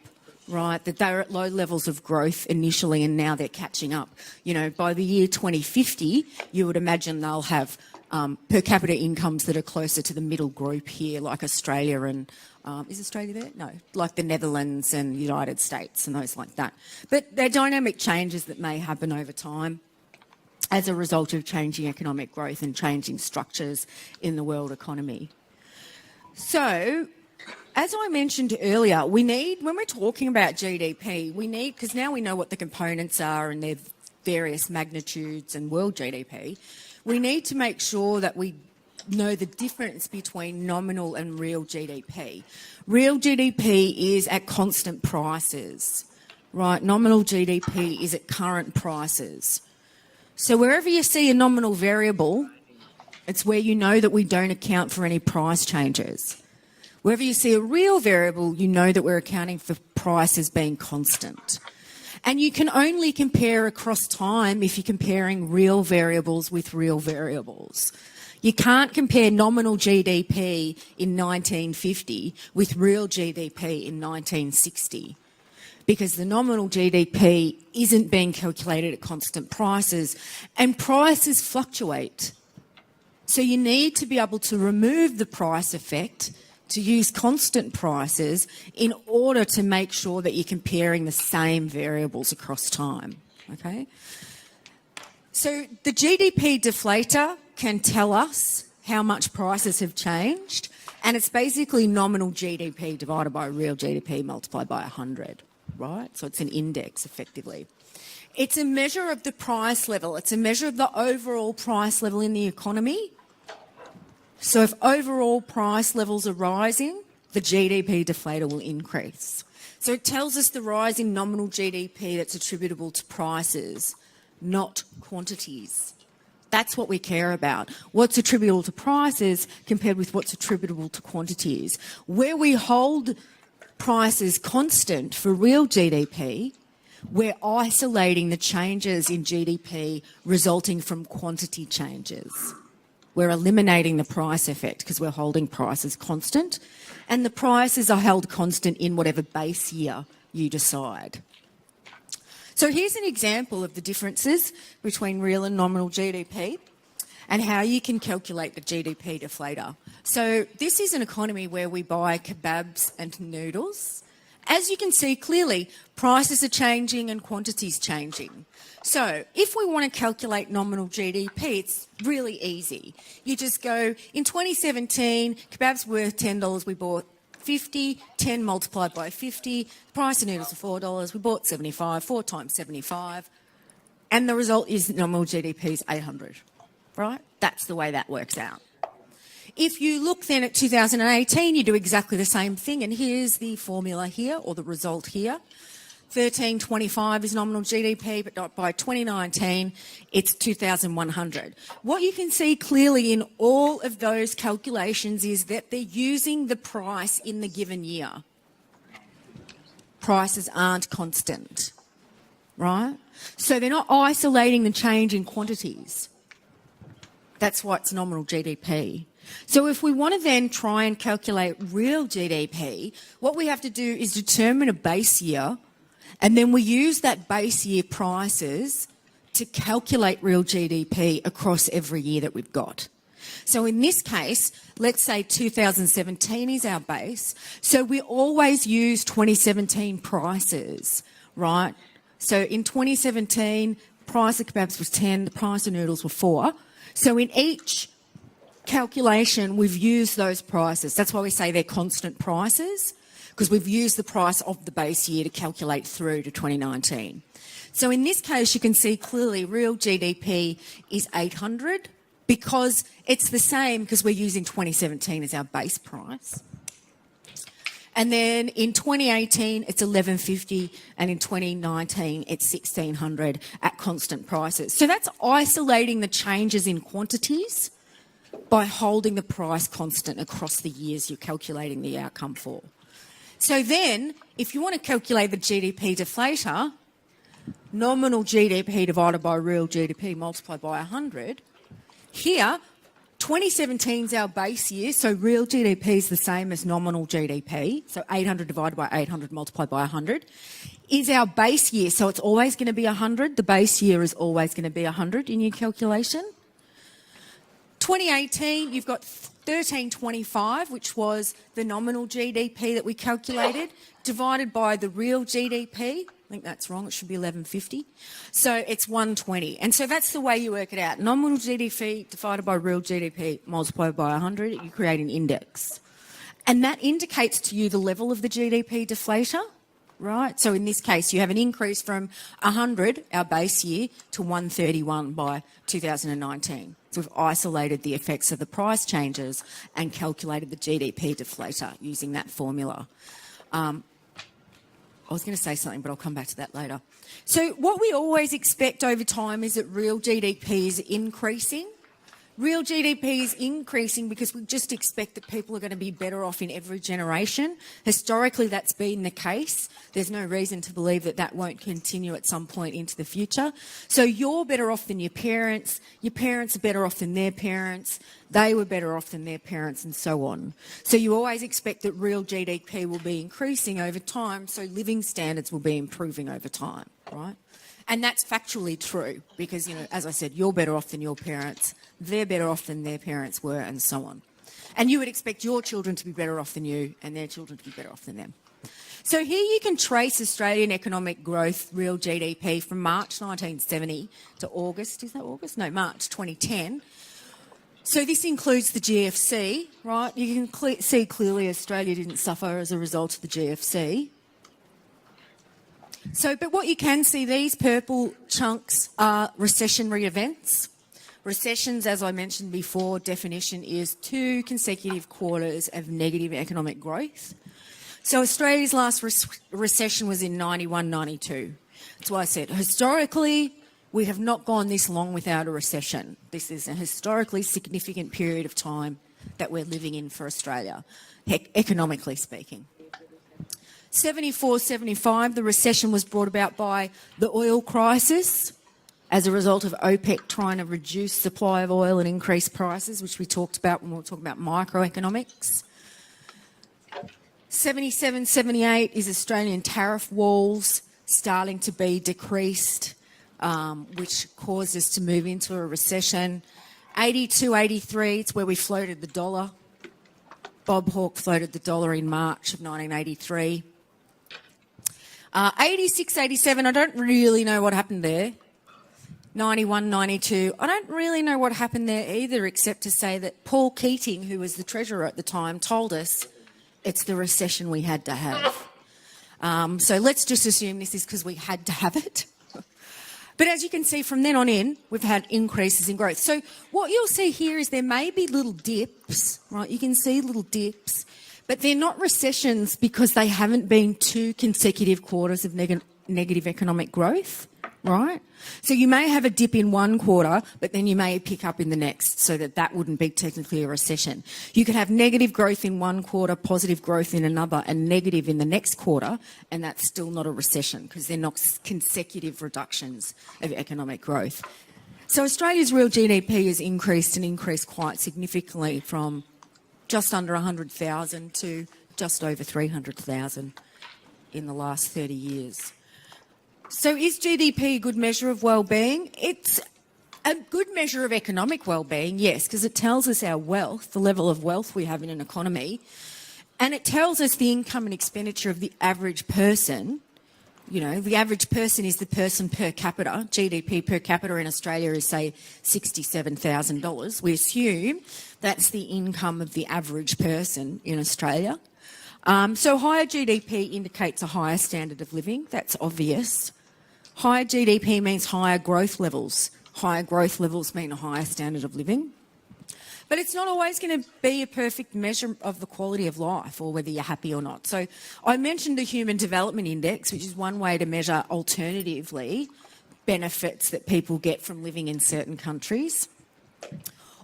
Right, that they're at low levels of growth initially and now they're catching up. You know, by the year 2050, you would imagine they'll have per capita incomes that are closer to the middle group here, like Australia and, is Australia there? No, like the Netherlands and the United States and those like that. But they're dynamic changes that may happen over time as a result of changing economic growth and changing structures in the world economy. So, as I mentioned earlier, we need, when we're talking about GDP, we need, because now we know what the components are and their various magnitudes and world GDP, we need to make sure that we know the difference between nominal and real GDP. Real GDP is at constant prices, right? Nominal GDP is at current prices. So wherever you see a nominal variable, it's where you know that we don't account for any price changes. Wherever you see a real variable, you know that we're accounting for prices being constant. And you can only compare across time if you're comparing real variables with real variables. You can't compare nominal GDP in 1950 with real GDP in 1960 because the nominal GDP isn't being calculated at constant prices and prices fluctuate. So you need to be able to remove the price effect to use constant prices in order to make sure that you're comparing the same variables across time, okay? So the GDP deflator can tell us how much prices have changed, and it's basically nominal GDP divided by real GDP multiplied by 100, right? So it's an index, effectively. It's a measure of the price level. It's a measure of the overall price level in the economy. So if overall price levels are rising, the GDP deflator will increase. So it tells us the rise in nominal GDP that's attributable to prices, not quantities. That's what we care about. What's attributable to prices compared with what's attributable to quantities. Where we hold prices constant for real GDP, we're isolating the changes in GDP resulting from quantity changes. We're eliminating the price effect because we're holding prices constant, and the prices are held constant in whatever base year you decide. So here's an example of the differences between real and nominal GDP and how you can calculate the GDP deflator. So this is an economy where we buy kebabs and noodles. As you can see clearly, prices are changing and quantities changing. So if we want to calculate nominal GDP, it's really easy. You just go, in 2017, kebabs worth $10, we bought 50, 10 multiplied by 50, price of noodles are $4, we bought 75, 4 times 75, and the result is nominal GDP is 800, right? That's the way that works out. If you look then at 2018, you do exactly the same thing, and here's the formula here, or the result here. 1325 is nominal GDP, but by 2019, it's 2,100. What you can see clearly in all of those calculations is that they're using the price in the given year. Prices aren't constant, right? So they're not isolating the change in quantities. That's why it's nominal GDP. So if we want to then try and calculate real GDP, what we have to do is determine a base year, and then we use that base year prices to calculate real GDP across every year that we've got. So in this case, let's say 2017 is our base. So we always use 2017 prices, right? So in 2017, price of kebabs was 10, the price of noodles were 4. So in each calculation, we've used those prices. That's why we say they're constant prices, because we've used the price of the base year to calculate through to 2019. So in this case, you can see clearly real GDP is 800 because it's the same because we're using 2017 as our base price. And then in 2018, it's 1150, and in 2019, it's 1600 at constant prices. So that's isolating the changes in quantities by holding the price constant across the years you're calculating the outcome for. So then, if you want to calculate the GDP deflator, nominal GDP divided by real GDP multiplied by 100, here, 2017 is our base year, so real GDP is the same as nominal GDP, so 800 divided by 800 multiplied by 100, is our base year, so it's always going to be 100. The base year is always going to be 100 in your calculation. 2018, you've got 1325, which was the nominal GDP that we calculated, divided by the real GDP. I think that's wrong, it should be 1150. So it's 120. And so that's the way you work it out. Nominal GDP divided by real GDP multiplied by 100, you create an index. And that indicates to you the level of the GDP deflator, right? So in this case, you have an increase from 100, our base year, to 131 by 2019. So we've isolated the effects of the price changes and calculated the GDP deflator using that formula. I was going to say something, but I'll come back to that later. So what we always expect over time is that real GDP is increasing. Real GDP is increasing because we just expect that people are going to be better off in every generation. Historically, that's been the case. There's no reason to believe that that won't continue at some point into the future. So you're better off than your parents are better off than their parents, they were better off than their parents, and so on. So you always expect that real GDP will be increasing over time, so living standards will be improving over time, right? And that's factually true because, you know, as I said, you're better off than your parents, they're better off than their parents were, and so on. And you would expect your children to be better off than you and their children to be better off than them. So here you can trace Australian economic growth, real GDP, from March 1970 to August, is that August? No, March 2010. So this includes the GFC, right? You can see clearly Australia didn't suffer as a result of the GFC. So, but what you can see, these purple chunks are recessionary events. Recessions, as I mentioned before, definition is 2 consecutive quarters of negative economic growth. So Australia's last recession was in 91-92. That's why I said, historically, we have not gone this long without a recession. This is a historically significant period of time that we're living in for Australia, economically speaking. 74-75, the recession was brought about by the oil crisis as a result of OPEC trying to reduce supply of oil and increase prices, which we talked about when we were talking about microeconomics. 77-78 is Australian tariff walls starting to be decreased, which caused us to move into a recession. 82-83, it's where we floated the dollar. Bob Hawke floated the dollar in March of 1983. 86-87, I don't really know what happened there. 91-92, I don't really know what happened there either, except to say that Paul Keating, who was the Treasurer at the time, told us it's the recession we had to have. So let's just assume this is because we had to have it. But as you can see, from then on in, we've had increases in growth. So what you'll see here is there may be little dips, right? You can see little dips, but they're not recessions because they haven't been 2 consecutive quarters of negative economic growth, right? So you may have a dip in one quarter, but then you may pick up in the next, so that wouldn't be technically a recession. You could have negative growth in one quarter, positive growth in another, and negative in the next quarter, and that's still not a recession because they're not consecutive reductions of economic growth. So Australia's real GDP has increased quite significantly from just under 100,000 to just over 300,000 in the last 30 years. So is GDP a good measure of well-being? It's a good measure of economic well-being, yes, because it tells us our wealth, the level of wealth we have in an economy, and it tells us the income and expenditure of the average person. You know, the average person is the person per capita. GDP per capita in Australia is, say, $67,000. We assume that's the income of the average person in Australia. So higher GDP indicates a higher standard of living. That's obvious. Higher GDP means higher growth levels. Higher growth levels mean a higher standard of living. But it's not always going to be a perfect measure of the quality of life or whether you're happy or not. So I mentioned the Human Development Index, which is one way to measure alternatively benefits that people get from living in certain countries.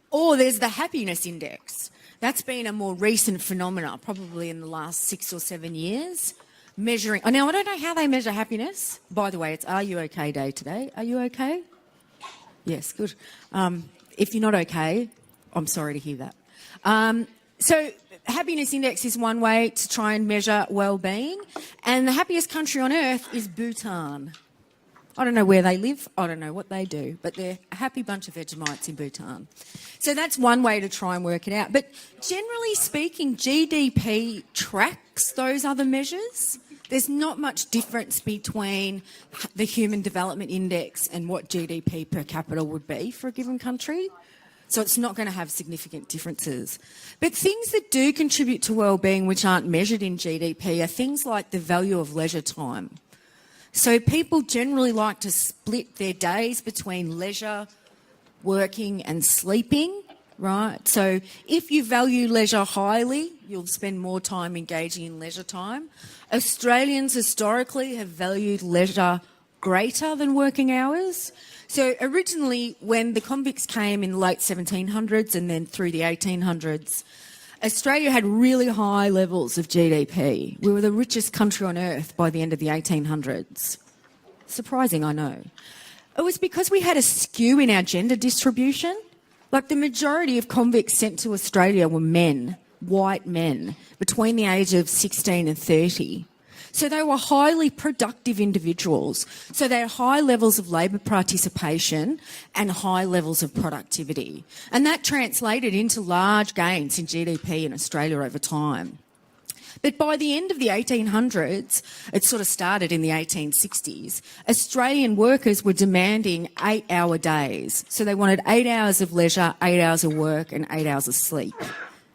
Or there's the Happiness Index. That's been a more recent phenomenon, probably in the last 6 or 7 years, measuring... Oh, now, I don't know how they measure happiness. By the way, it's Are You OK Day today. Are you OK? Yes, good. If you're not OK... I'm sorry to hear that. So happiness index is one way to try and measure well-being. And the happiest country on earth is Bhutan. I don't know where they live. I don't know what they do. But they're a happy bunch of Vegemites in Bhutan. So that's one way to try and work it out. But generally speaking, GDP tracks those other measures. There's not much difference between the Human Development Index and what GDP per capita would be for a given country. So it's not going to have significant differences. But things that do contribute to well-being which aren't measured in GDP are things like the value of leisure time. So people generally like to split their days between leisure, working and sleeping, right? So if you value leisure highly, you'll spend more time engaging in leisure time. Australians historically have valued leisure greater than working hours. So originally, when the convicts came in the late 1700s and then through the 1800s, Australia had really high levels of GDP. We were the richest country on earth by the end of the 1800s. Surprising, I know. It was because we had a skew in our gender distribution. Like the majority of convicts sent to Australia were men, white men, between the age of 16 and 30. So they were highly productive individuals. So they had high levels of labour participation and high levels of productivity. And that translated into large gains in GDP in Australia over time. But by the end of the 1800s, it sort of started in the 1860s, Australian workers were demanding 8-hour days. So they wanted 8 hours of leisure, 8 hours of work and 8 hours of sleep.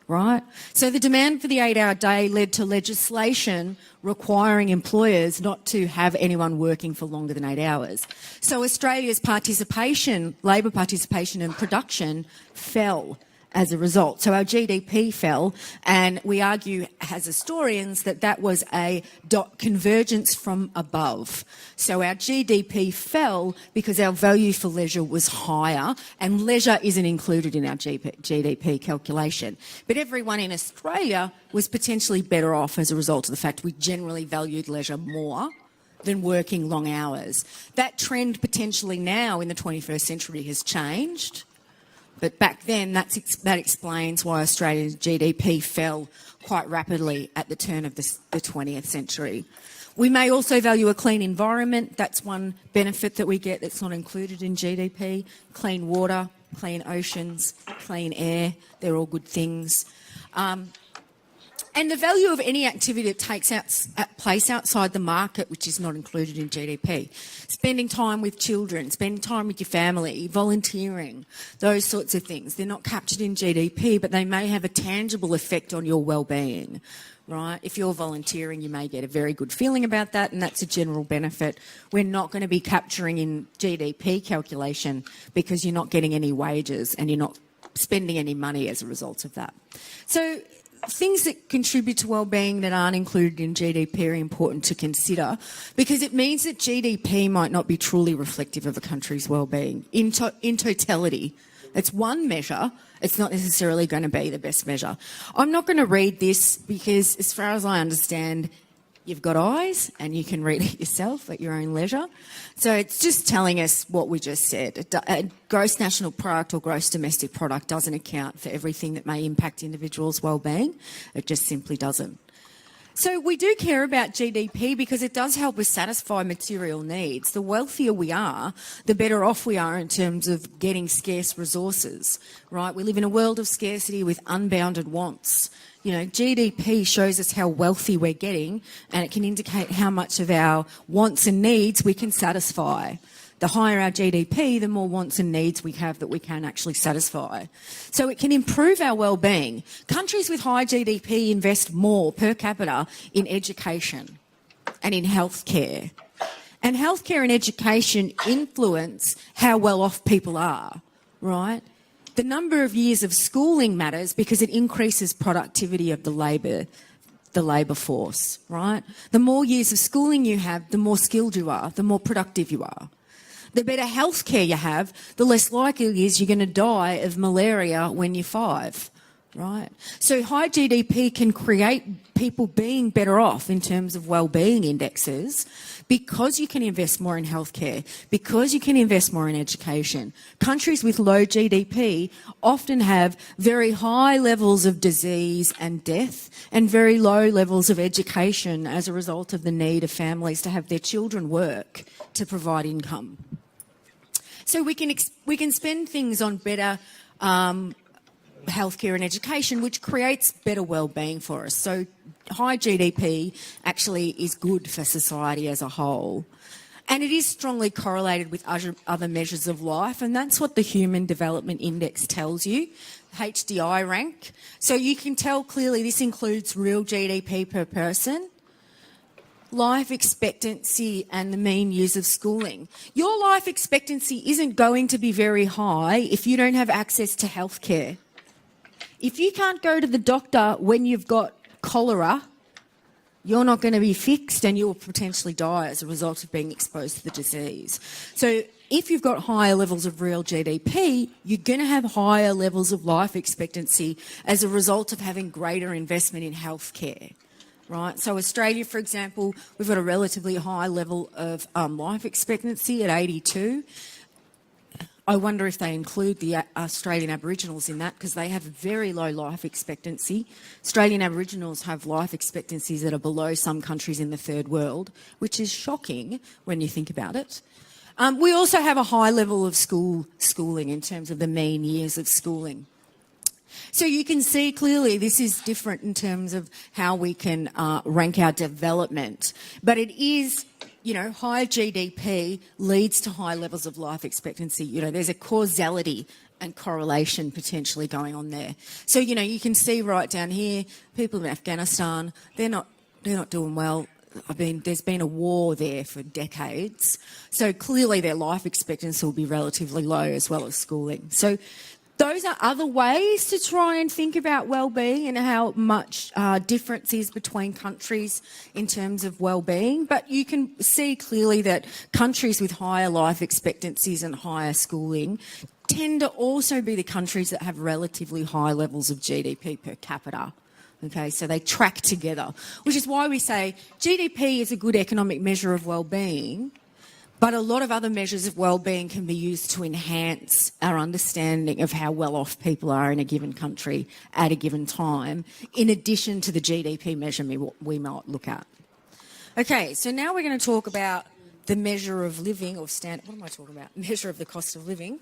Right? So the demand for the 8-hour day led to legislation requiring employers not to have anyone working for longer than 8 hours. So Australia's participation, labour participation and production fell as a result. So our GDP fell, and we argue as historians that that was a convergence from above. So our GDP fell because our value for leisure was higher, and leisure isn't included in our GDP calculation. But everyone in Australia was potentially better off as a result of the fact we generally valued leisure more than working long hours. That trend potentially now in the 21st century has changed. But back then, that explains why Australia's GDP fell quite rapidly at the turn of the 20th century. We may also value a clean environment. That's one benefit that we get that's not included in GDP. Clean water, clean oceans, clean air, they're all good things. And the value of any activity that takes place outside the market, which is not included in GDP. Spending time with children, spending time with your family, volunteering, those sorts of things. They're not captured in GDP, but they may have a tangible effect on your well-being, right? If you're volunteering, you may get a very good feeling about that, and that's a general benefit. We're not going to be capturing in GDP calculation because you're not getting any wages and you're not spending any money as a result of that. So things that contribute to well-being that aren't included in GDP are important to consider because it means that GDP might not be truly reflective of a country's well-being in totality. It's one measure. It's not necessarily going to be the best measure. I'm not going to read this because, as far as I understand, you've got eyes and you can read it yourself at your own leisure. So it's just telling us what we just said. Gross national product or gross domestic product doesn't account for everything that may impact individuals' well-being. It just simply doesn't. So we do care about GDP because it does help us satisfy material needs. The wealthier we are, the better off we are in terms of getting scarce resources, right? We live in a world of scarcity with unbounded wants. You know, GDP shows us how wealthy we're getting, and it can indicate how much of our wants and needs we can satisfy. The higher our GDP, the more wants and needs we have that we can actually satisfy. So it can improve our well-being. Countries with high GDP invest more per capita in education and in healthcare. And healthcare and education influence how well off people are, right? The number of years of schooling matters because it increases productivity of the labour force, right? The more years of schooling you have, the more skilled you are, the more productive you are. The better healthcare you have, the less likely it is you're going to die of malaria when you're 5, right? So high GDP can create people being better off in terms of well-being indexes because you can invest more in healthcare, because you can invest more in education. Countries with low GDP often have very high levels of disease and death and very low levels of education as a result of the need of families to have their children work to provide income. So we can spend things on better healthcare and education, which creates better well-being for us. So high GDP actually is good for society as a whole. And it is strongly correlated with other measures of life, and that's what the Human Development Index tells you, HDI rank. So you can tell clearly this includes real GDP per person, life expectancy and the mean years of schooling. Your life expectancy isn't going to be very high if you don't have access to healthcare. If you can't go to the doctor when you've got cholera, you're not going to be fixed and you'll potentially die as a result of being exposed to the disease. So if you've got higher levels of real GDP, you're going to have higher levels of life expectancy as a result of having greater investment in healthcare. Right, so Australia, for example, we've got a relatively high level of life expectancy at 82. I wonder if they include the Australian Aboriginals in that because they have very low life expectancy. Australian Aboriginals have life expectancies that are below some countries in the third world, which is shocking when you think about it. We also have a high level of schooling in terms of the mean years of schooling. So you can see clearly this is different in terms of how we can rank our development. But it is, you know, high GDP leads to high levels of life expectancy. You know, there's a causality and correlation potentially going on there. So, you know, you can see right down here, people in Afghanistan, they're not doing well. I mean, there's been a war there for decades. So clearly their life expectancy will be relatively low as well as schooling. So those are other ways to try and think about well-being and how much difference is between countries in terms of well-being. But you can see clearly that countries with higher life expectancies and higher schooling tend to also be the countries that have relatively high levels of GDP per capita. Okay, so they track together, which is why we say GDP is a good economic measure of well-being, but a lot of other measures of well-being can be used to enhance our understanding of how well off people are in a given country at a given time, in addition to the GDP measure we might look at. Okay, so now we're going to talk about the measure of living, or what am I talking about? Measure of the cost of living.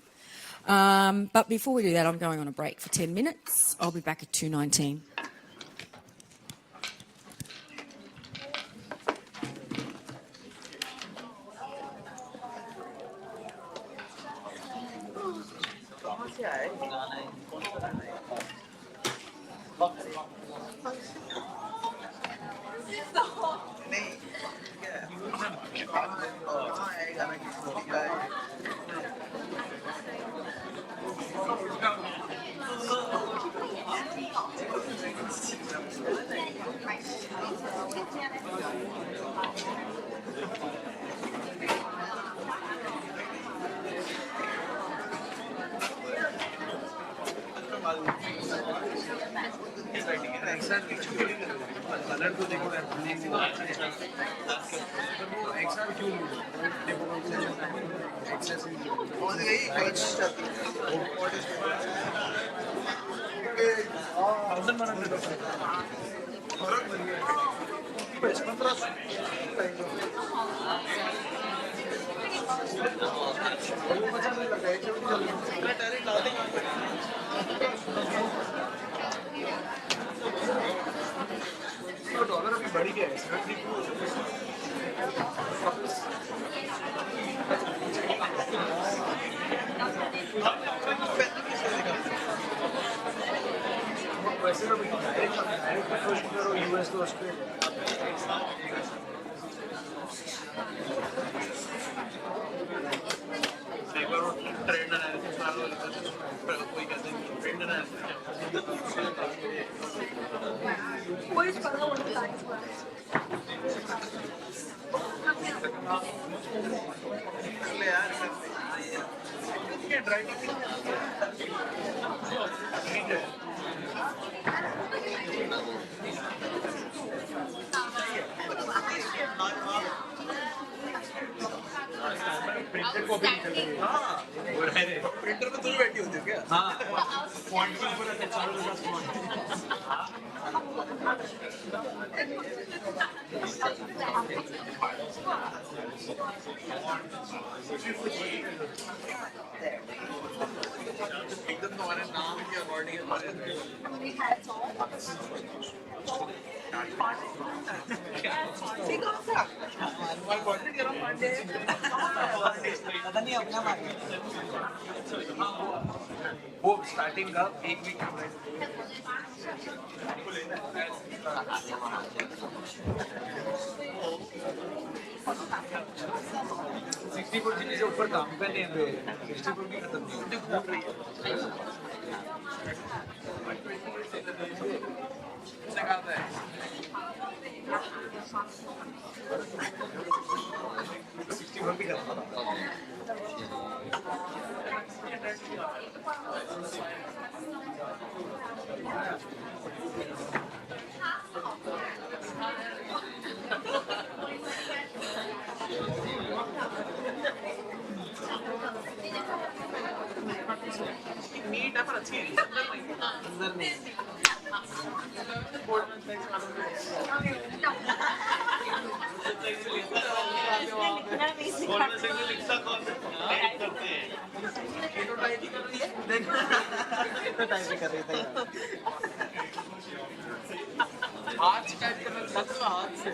But before we do that, I'm going on a break for 10 minutes. I'll be back at 2:19. Dollar अभी बढ़ गया है वैसे तो direct करो US तो trend analysis वालों कोई कहते हैं ट्रेंड एनालिसिस प्रिंटर को भी प्रिंटर में तुम बैठी होती हो क्या? हाँ फॉन्ट में ऊपर रहता है चारों तरफ फॉन्ट एकदम तुम्हारे नाम के अकॉर्डिंग हमारे पता नहीं अपना वो स्टार्टिंग का एक वीक सिक्सटी फोर से ऊपर काम करने हैं 64 भी खत्म नहीं होती घूम रही है सिखाता है 64 भी खत्म नीट है पर अच्छी है अंदर नहीं हाथ से टाइप करना लगता हाथ से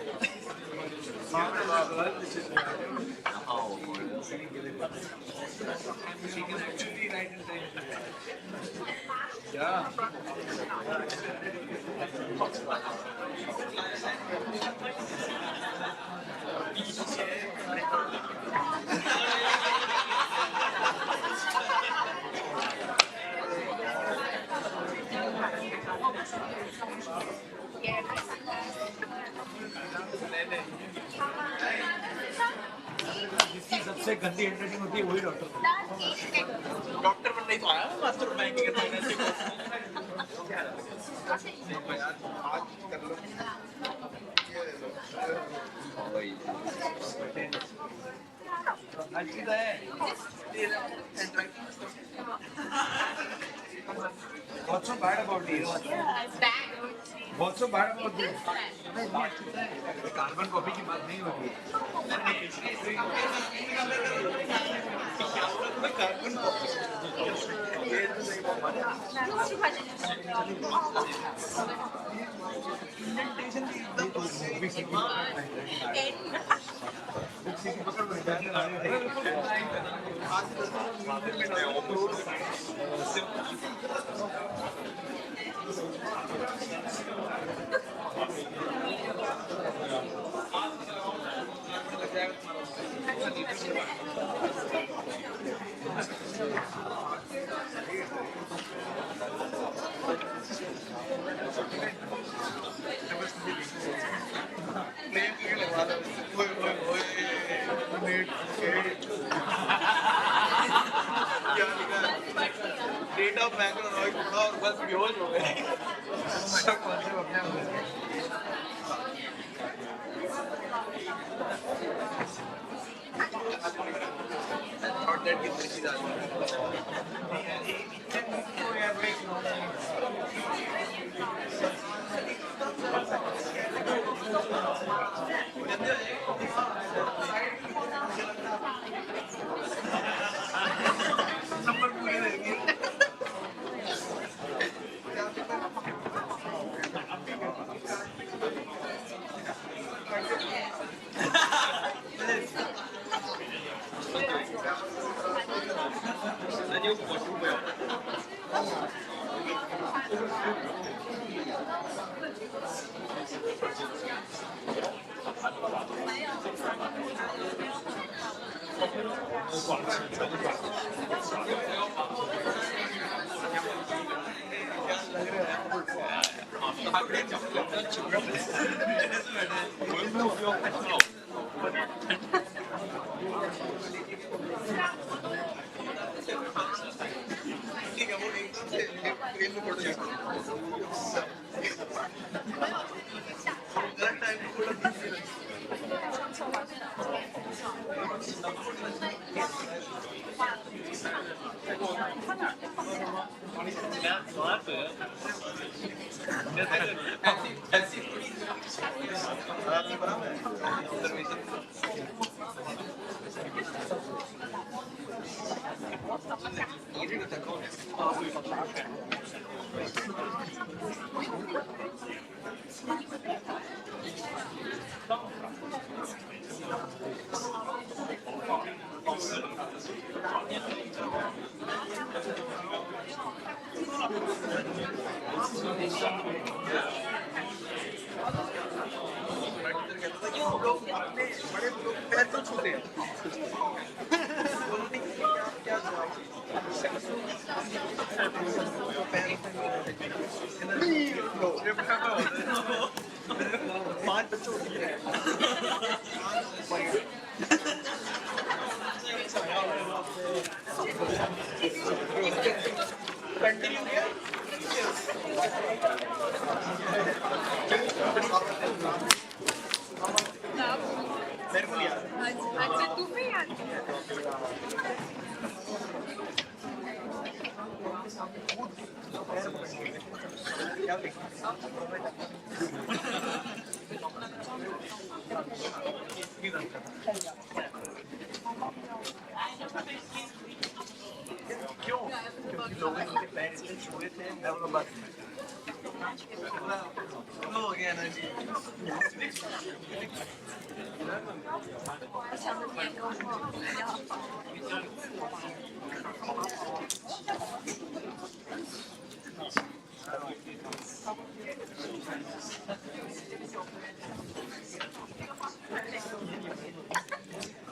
she can actually write in time. Yeah. जिसकी सबसे गंदी हैंडराइटिंग होती है वही डॉक्टर डॉक्टर बनना ही तो आया ना मास्टर बैंकिंग के फाइनेंस अच्छी तो है What's so bad about this? What's so bad about this? Carbon copy की बात नहीं होगी carbon copy date of bank पढ़ा और बस बेहोश हो गए सब कॉन्सेप्ट अपने आप और दैट की चीज आ गई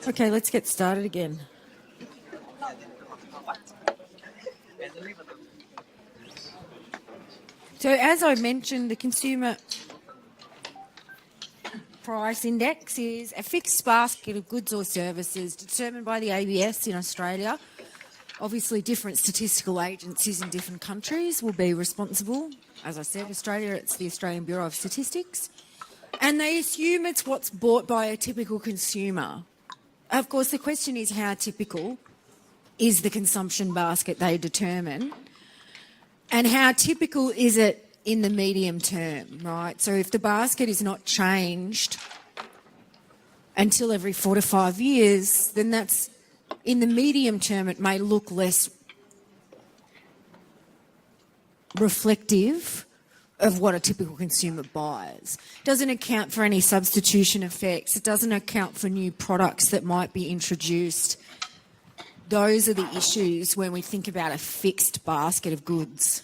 Okay, let's get started again. So as I mentioned, the Consumer Price Index is a fixed basket of goods or services determined by the ABS in Australia. Obviously, different statistical agencies in different countries will be responsible. As I said, Australia, it's the Australian Bureau of Statistics. And they assume it's what's bought by a typical consumer. Of course, the question is how typical is the consumption basket they determine, and how typical is it in the medium term, right? So if the basket is not changed until every 4 to 5 years, then that's, in the medium term, it may look less reflective of what a typical consumer buys. It doesn't account for any substitution effects. It doesn't account for new products that might be introduced. Those are the issues when we think about a fixed basket of goods.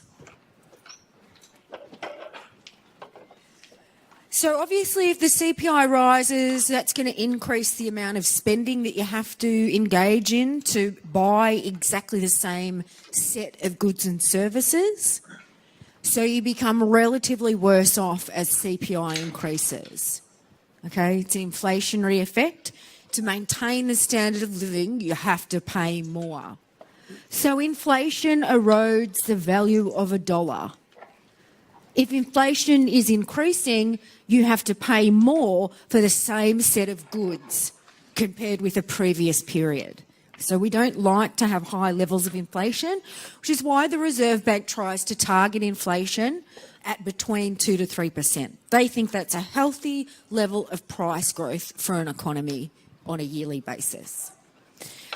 So obviously if the CPI rises, that's going to increase the amount of spending that you have to engage in to buy exactly the same set of goods and services. So you become relatively worse off as CPI increases. Okay, it's an inflationary effect. To maintain the standard of living, you have to pay more. So inflation erodes the value of a dollar. If inflation is increasing, you have to pay more for the same set of goods compared with a previous period. So we don't like to have high levels of inflation, which is why the Reserve Bank tries to target inflation at between 2 to 3%. They think that's a healthy level of price growth for an economy on a yearly basis.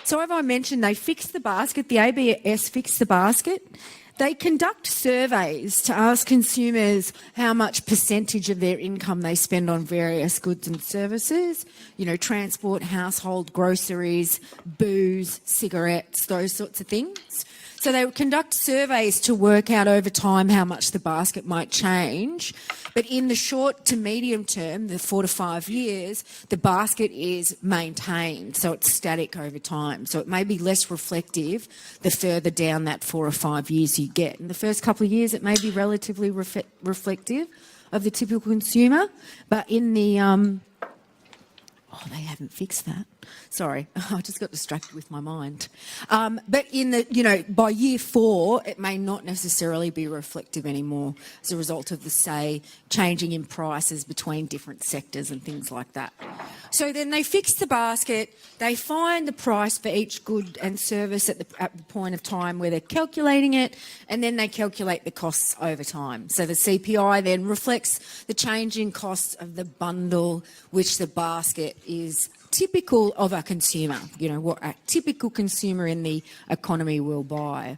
So as I mentioned, they fix the basket, the ABS fix the basket. They conduct surveys to ask consumers how much percentage of their income they spend on various goods and services, you know, transport, household, groceries, booze, cigarettes, those sorts of things. So they would conduct surveys to work out over time how much the basket might change. But in the short to medium term, the 4 to 5 years, the basket is maintained. So it's static over time. So it may be less reflective the further down that 4 or 5 years you get. In the first couple of years, it may be relatively reflective of the typical consumer. But in the... Oh, they haven't fixed that. Sorry, I just got distracted with my mind. But in the, by year 4, it may not necessarily be reflective anymore as a result of the, say, changing in prices between different sectors and things like that. So then they fix the basket, they find the price for each good and service at the point of time where they're calculating it, and then they calculate the costs over time. So the CPI then reflects the change in costs of the bundle which the basket is typical of a consumer, what a typical consumer in the economy will buy.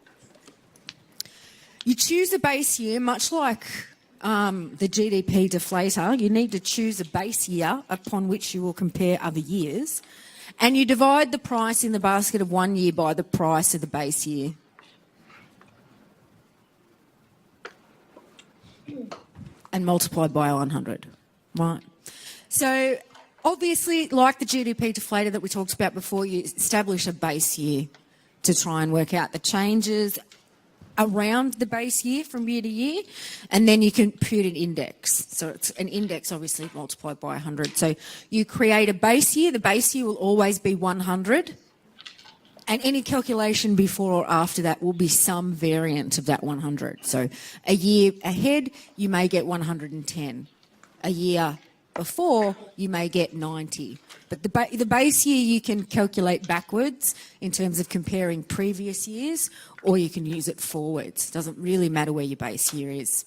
You choose a base year, much like the GDP deflator. You need to choose a base year upon which you will compare other years, and you divide the price in the basket of 1 year by the price of the base year. And multiply by 100, right? So obviously, like the GDP deflator that we talked about before, you establish a base year to try and work out the changes around the base year from year to year, and then you compute an index. So it's an index, obviously, multiplied by 100. So you create a base year. The base year will always be 100, and any calculation before or after that will be some variant of that 100. So a year ahead, you may get 110. A year before, you may get 90. But the base year you can calculate backwards in terms of comparing previous years, or you can use it forwards. It doesn't really matter where your base year is.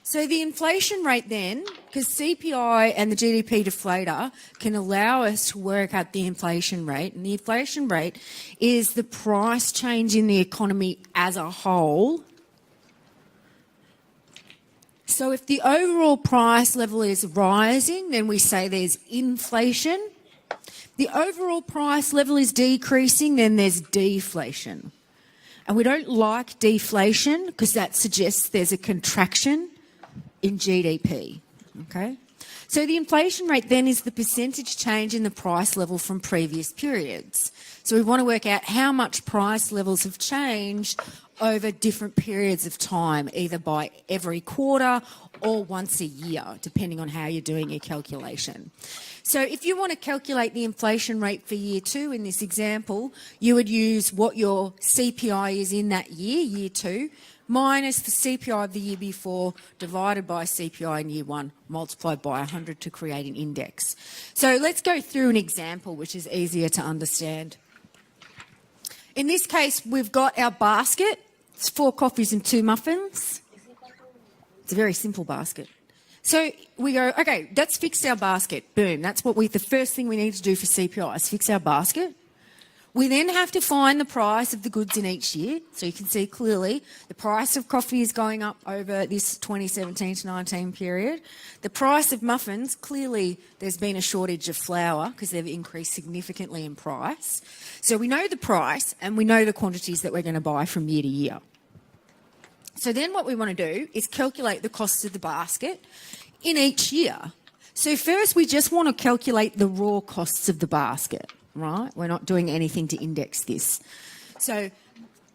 So the inflation rate then, because CPI and the GDP deflator can allow us to work out the inflation rate, and the inflation rate is the price change in the economy as a whole. So if the overall price level is rising, then we say there's inflation. The overall price level is decreasing, then there's deflation. And we don't like deflation because that suggests there's a contraction in GDP, okay? So the inflation rate then is the percentage change in the price level from previous periods. So we want to work out how much price levels have changed over different periods of time, either by every quarter or once a year, depending on how you're doing your calculation. So if you want to calculate the inflation rate for year 2 in this example, you would use what your CPI is in that year, year 2, minus the CPI of the year before, divided by CPI in year 1, multiplied by 100 to create an index. So let's go through an example which is easier to understand. In this case, we've got our basket. It's 4 coffees and 2 muffins. It's a very simple basket. So we go, okay, let's fix our basket. Boom. That's the first thing we need to do for CPI is fix our basket. We then have to find the price of the goods in each year. So you can see clearly the price of coffee is going up over this 2017 to 19 period. The price of muffins, clearly there's been a shortage of flour because they've increased significantly in price. So we know the price and we know the quantities that we're going to buy from year to year. So then what we want to do is calculate the costs of the basket in each year. So first we just want to calculate the raw costs of the basket. Right? We're not doing anything to index this. So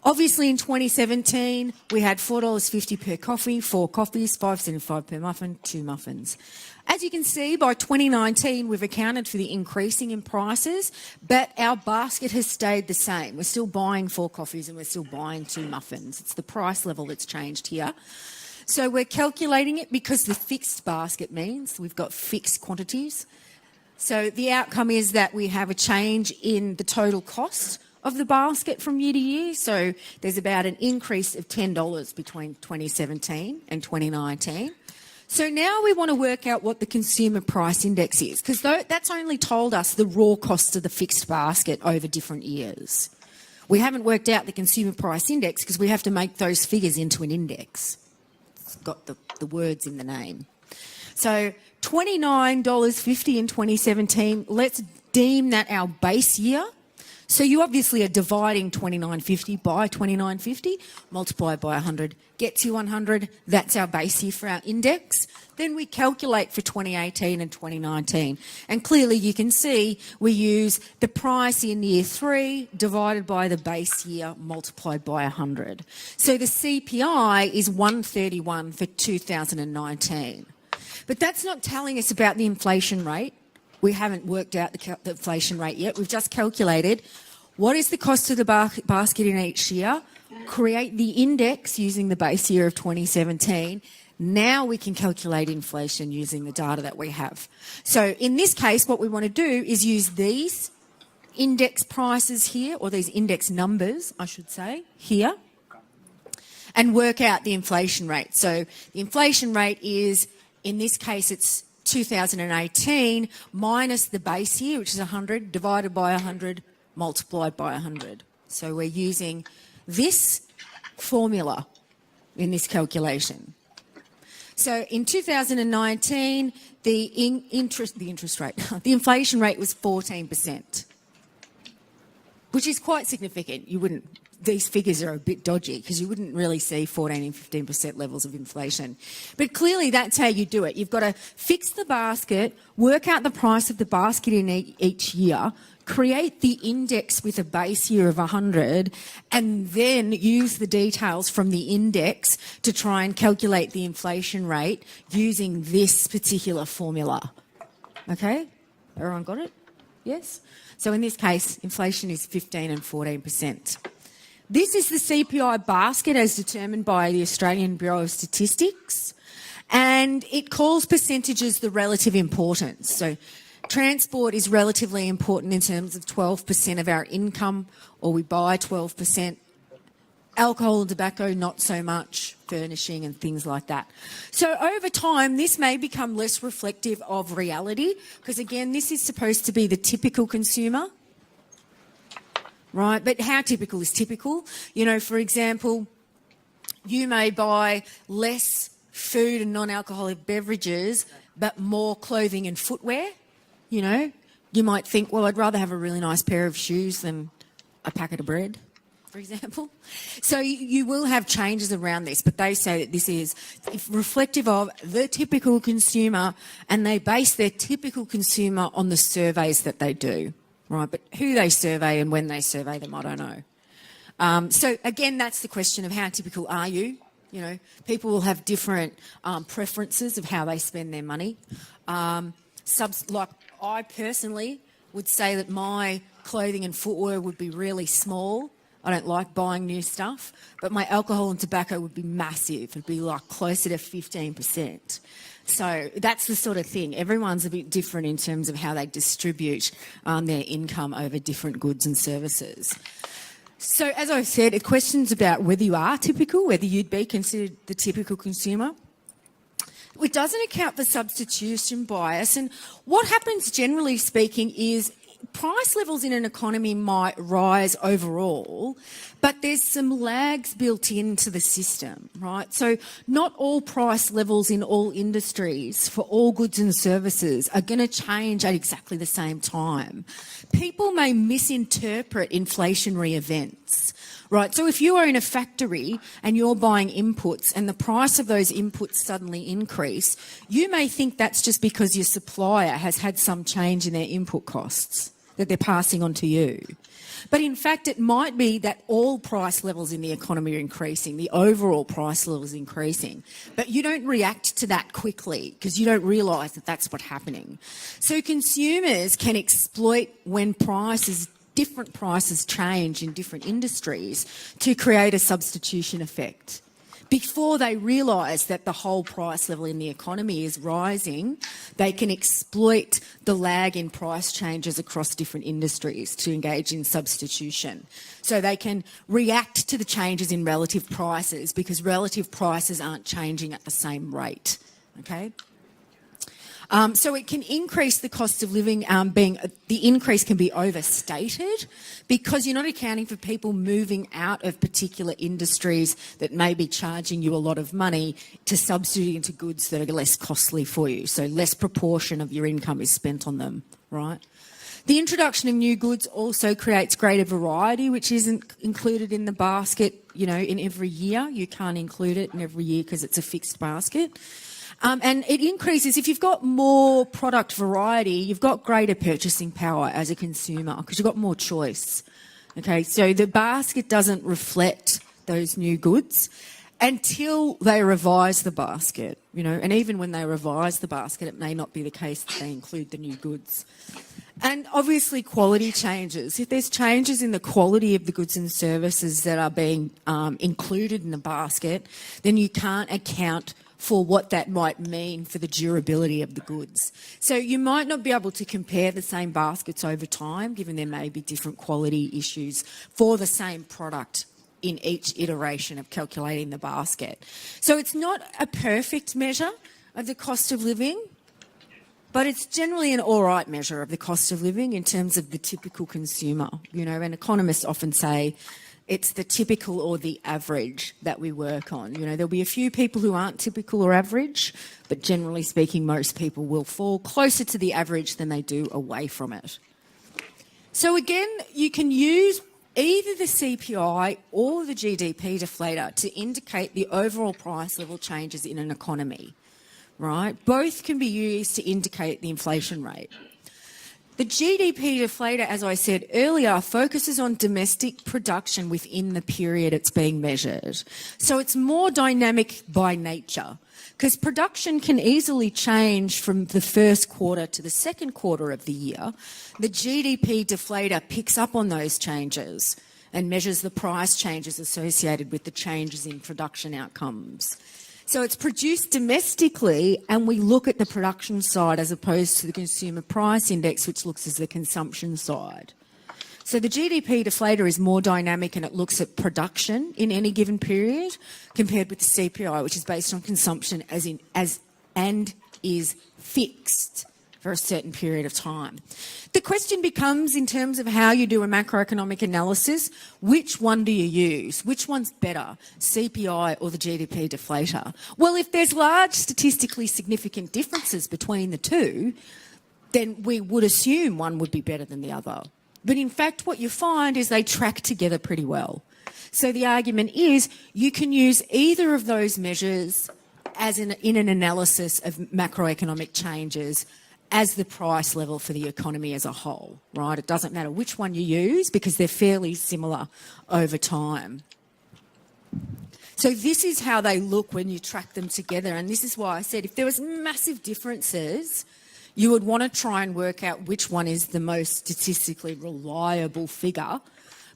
obviously in 2017, we had $4.50 per coffee, 4 coffees, $5.75 per muffin, 2 muffins. As you can see, by 2019, we've accounted for the increasing in prices, but our basket has stayed the same. We're still buying 4 coffees and we're still buying 2 muffins. It's the price level that's changed here. So we're calculating it because the fixed basket means we've got fixed quantities. So the outcome is that we have a change in the total cost of the basket from year to year. So there's about an increase of $10 between 2017 and 2019. So now we want to work out what the consumer price index is, because that's only told us the raw cost of the fixed basket over different years. We haven't worked out the consumer price index because we have to make those figures into an index. It's got the words in the name. So $29.50 in 2017, let's deem that our base year. So you obviously are dividing 2950 by 2950, multiplied by 100, gets you 100. That's our base year for our index. Then we calculate for 2018 and 2019. And clearly you can see we use the price in year 3 divided by the base year multiplied by 100. So the CPI is 131 for 2019. But that's not telling us about the inflation rate. We haven't worked out the inflation rate yet. We've just calculated what is the cost of the basket in each year, create the index using the base year of 2017. Now we can calculate inflation using the data that we have. So in this case, what we want to do is use these index prices here, or these index numbers, I should say, here, and work out the inflation rate. So the inflation rate is, in this case, it's 2018 minus the base year, which is 100, divided by 100, multiplied by 100. So we're using this formula in this calculation. So in 2019, the inflation rate was 14%, which is quite significant. These figures are a bit dodgy because you wouldn't really see 14 and 15% levels of inflation. But clearly that's how you do it. You've got to fix the basket, work out the price of the basket in each year, create the index with a base year of 100, and then use the details from the index to try and calculate the inflation rate using this particular formula. Okay? Everyone got it? Yes? So in this case, inflation is 15 and 14%. This is the CPI basket as determined by the Australian Bureau of Statistics, and it calls percentages the relative importance. So transport is relatively important in terms of 12% of our income, or we buy 12%. Alcohol and tobacco, not so much, furnishing and things like that. So over time, this may become less reflective of reality, because again, this is supposed to be the typical consumer. Right, but how typical is typical? You know, for example, you may buy less food and non-alcoholic beverages, but more clothing and footwear. You know, you might think, well, I'd rather have a really nice pair of shoes than a packet of bread, for example. So you will have changes around this, but they say that this is reflective of the typical consumer, and they base their typical consumer on the surveys that they do. Right, but who they survey and when they survey them, I don't know. So again, that's the question of how typical are you? You know, people will have different preferences of how they spend their money. Like I personally would say that my clothing and footwear would be really small. I don't like buying new stuff, but my alcohol and tobacco would be massive. It'd be like closer to 15%. So that's the sort of thing. Everyone's a bit different in terms of how they distribute their income over different goods and services. So as I've said, it questions about whether you are typical, whether you'd be considered the typical consumer. It doesn't account for substitution bias. And what happens, generally speaking, is price levels in an economy might rise overall, but there's some lags built into the system, right? So not all price levels in all industries for all goods and services are going to change at exactly the same time. People may misinterpret inflationary events. Right, so if you are in a factory and you're buying inputs and the price of those inputs suddenly increase, you may think that's just because your supplier has had some change in their input costs that they're passing on to you. But in fact, it might be that all price levels in the economy are increasing, the overall price level is increasing, but you don't react to that quickly because you don't realise that that's what's happening. So consumers can exploit when different prices change in different industries to create a substitution effect. Before they realise that the whole price level in the economy is rising, they can exploit the lag in price changes across different industries to engage in substitution. So they can react to the changes in relative prices because relative prices aren't changing at the same rate. Okay? So it can increase the cost of living, the increase can be overstated because you're not accounting for people moving out of particular industries that may be charging you a lot of money to substitute into goods that are less costly for you. So less proportion of your income is spent on them, right? The introduction of new goods also creates greater variety, which isn't included in the basket, in every year. You can't include it in every year because it's a fixed basket. And it increases, if you've got more product variety, you've got greater purchasing power as a consumer because you've got more choice. Okay, so the basket doesn't reflect those new goods until they revise the basket, and even when they revise the basket, it may not be the case that they include the new goods. And obviously quality changes. If there's changes in the quality of the goods and services that are being included in the basket, then you can't account for what that might mean for the durability of the goods. So you might not be able to compare the same baskets over time, given there may be different quality issues for the same product in each iteration of calculating the basket. So it's not a perfect measure of the cost of living, but it's generally an all right measure of the cost of living in terms of the typical consumer. And economists often say it's the typical or the average that we work on. There'll be a few people who aren't typical or average, but generally speaking, most people will fall closer to the average than they do away from it. So again, you can use either the CPI or the GDP deflator to indicate the overall price level changes in an economy. Right? Both can be used to indicate the inflation rate. The GDP deflator, as I said earlier, focuses on domestic production within the period it's being measured. So it's more dynamic by nature because production can easily change from the first quarter to the second quarter of the year. The GDP deflator picks up on those changes and measures the price changes associated with the changes in production outcomes. So it's produced domestically and we look at the production side as opposed to the consumer price index, which looks as the consumption side. So the GDP deflator is more dynamic and it looks at production in any given period compared with the CPI, which is based on consumption and is fixed for a certain period of time. The question becomes, in terms of how you do a macroeconomic analysis, which one do you use? Which one's better, CPI or the GDP deflator? Well, if there's large statistically significant differences between the two, then we would assume one would be better than the other. But in fact, what you find is they track together pretty well. So the argument is you can use either of those measures in an analysis of macroeconomic changes as the price level for the economy as a whole, right? It doesn't matter which one you use because they're fairly similar over time. So this is how they look when you track them together, and this is why I said if there was massive differences, you would want to try and work out which one is the most statistically reliable figure.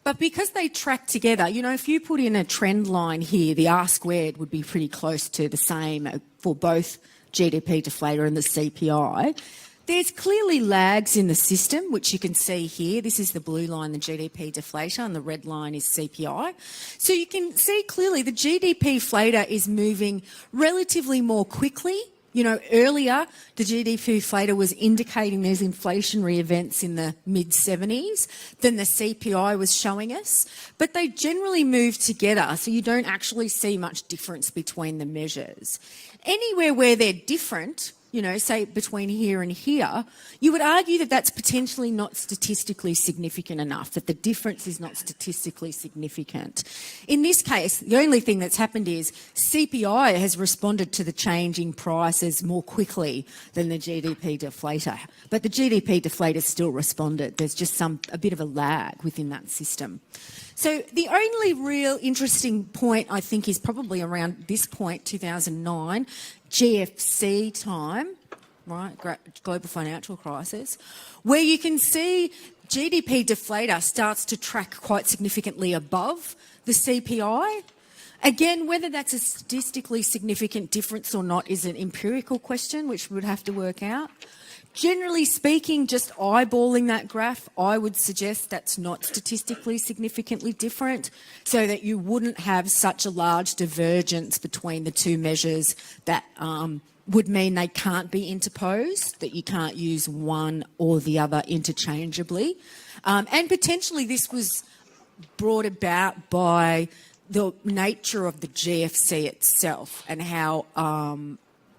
But because they track together, if you put in a trend line here, the R squared would be pretty close to the same for both GDP deflator and the CPI. There's clearly lags in the system, which you can see here. This is the blue line, the GDP deflator, and the red line is CPI. So you can see clearly the GDP deflator is moving relatively more quickly. Earlier, the GDP deflator was indicating there's inflationary events in the mid-70s than the CPI was showing us. But they generally move together, so you don't actually see much difference between the measures. Anywhere where they're different, say between here and here, you would argue that that's potentially not statistically significant enough, that the difference is not statistically significant. In this case, the only thing that's happened is CPI has responded to the changing prices more quickly than the GDP deflator. But the GDP deflator still responded. There's just a bit of a lag within that system. So the only real interesting point, I think, is probably around this point, 2009, GFC time, right, global financial crisis, where you can see GDP deflator starts to track quite significantly above the CPI. Again, whether that's a statistically significant difference or not is an empirical question, which we would have to work out. Generally speaking, just eyeballing that graph, I would suggest that's not statistically significantly different, so that you wouldn't have such a large divergence between the two measures that would mean they can't be interposed, that you can't use one or the other interchangeably. And potentially this was brought about by the nature of the GFC itself and how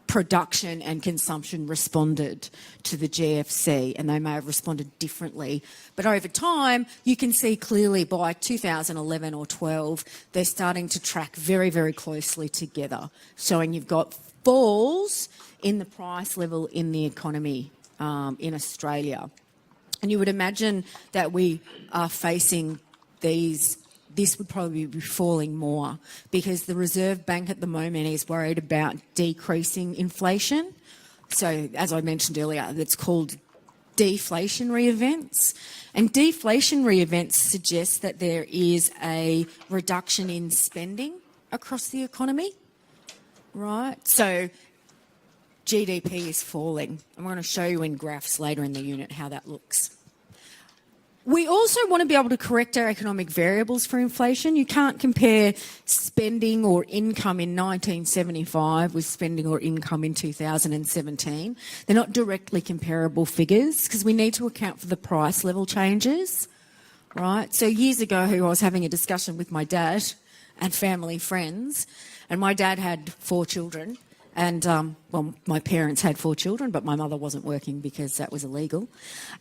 production and consumption responded to the GFC, and they may have responded differently. But over time, you can see clearly by 2011 or 12, they're starting to track very, very closely together, showing you've got falls in the price level in the economy in Australia. And you would imagine that we are facing these. This would probably be falling more because the Reserve Bank at the moment is worried about decreasing inflation. So, as I mentioned earlier, it's called deflationary events. And deflationary events suggest that there is a reduction in spending across the economy, right? So, GDP is falling. I'm going to show you in graphs later in the unit how that looks. We also want to be able to correct our economic variables for inflation. You can't compare spending or income in 1975 with spending or income in 2017. They're not directly comparable figures because we need to account for the price level changes, right? So years ago, I was having a discussion with my dad and family friends, and my dad had 4 children. And, well, my parents had 4 children, but my mother wasn't working because that was illegal.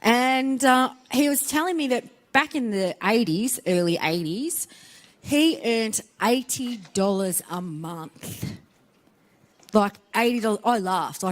And he was telling me that back in the 80s, early 80s, he earned $80 a month. Like $80. I laughed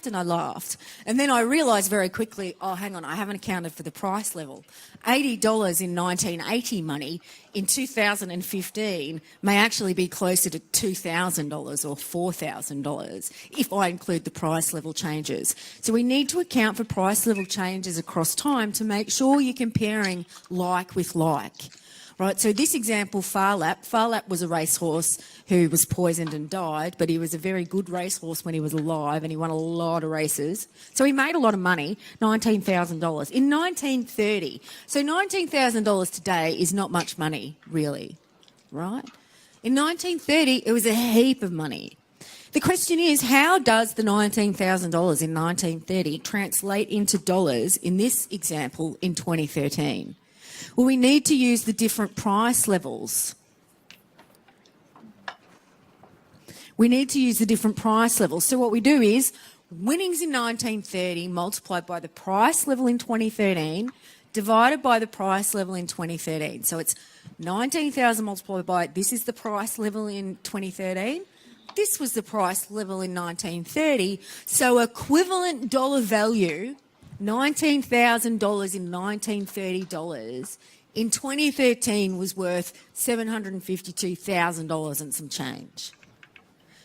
and I laughed. And then I realised very quickly, oh, hang on, I haven't accounted for the price level. $80 in 1980 money in 2015 may actually be closer to $2,000 or $4,000 if I include the price level changes. So we need to account for price level changes across time to make sure you're comparing like with like. Right, so this example, Farlap was a racehorse who was poisoned and died, but he was a very good racehorse when he was alive and he won a lot of races. So he made a lot of money, $19,000 in 1930. So $19,000 today is not much money, really, right? In 1930, it was a heap of money. The question is, how does the $19,000 in 1930 translate into dollars in this example in 2013? Well, we need to use the different price levels. We need to use the different price levels. So what we do is winnings in 1930 multiplied by the price level in 2013 divided by the price level in 2013. So it's 19,000 multiplied by, this is the price level in 2013. This was the price level in 1930. So equivalent dollar value, $19,000 in 1930 dollars, in 2013 was worth $752,000 and some change.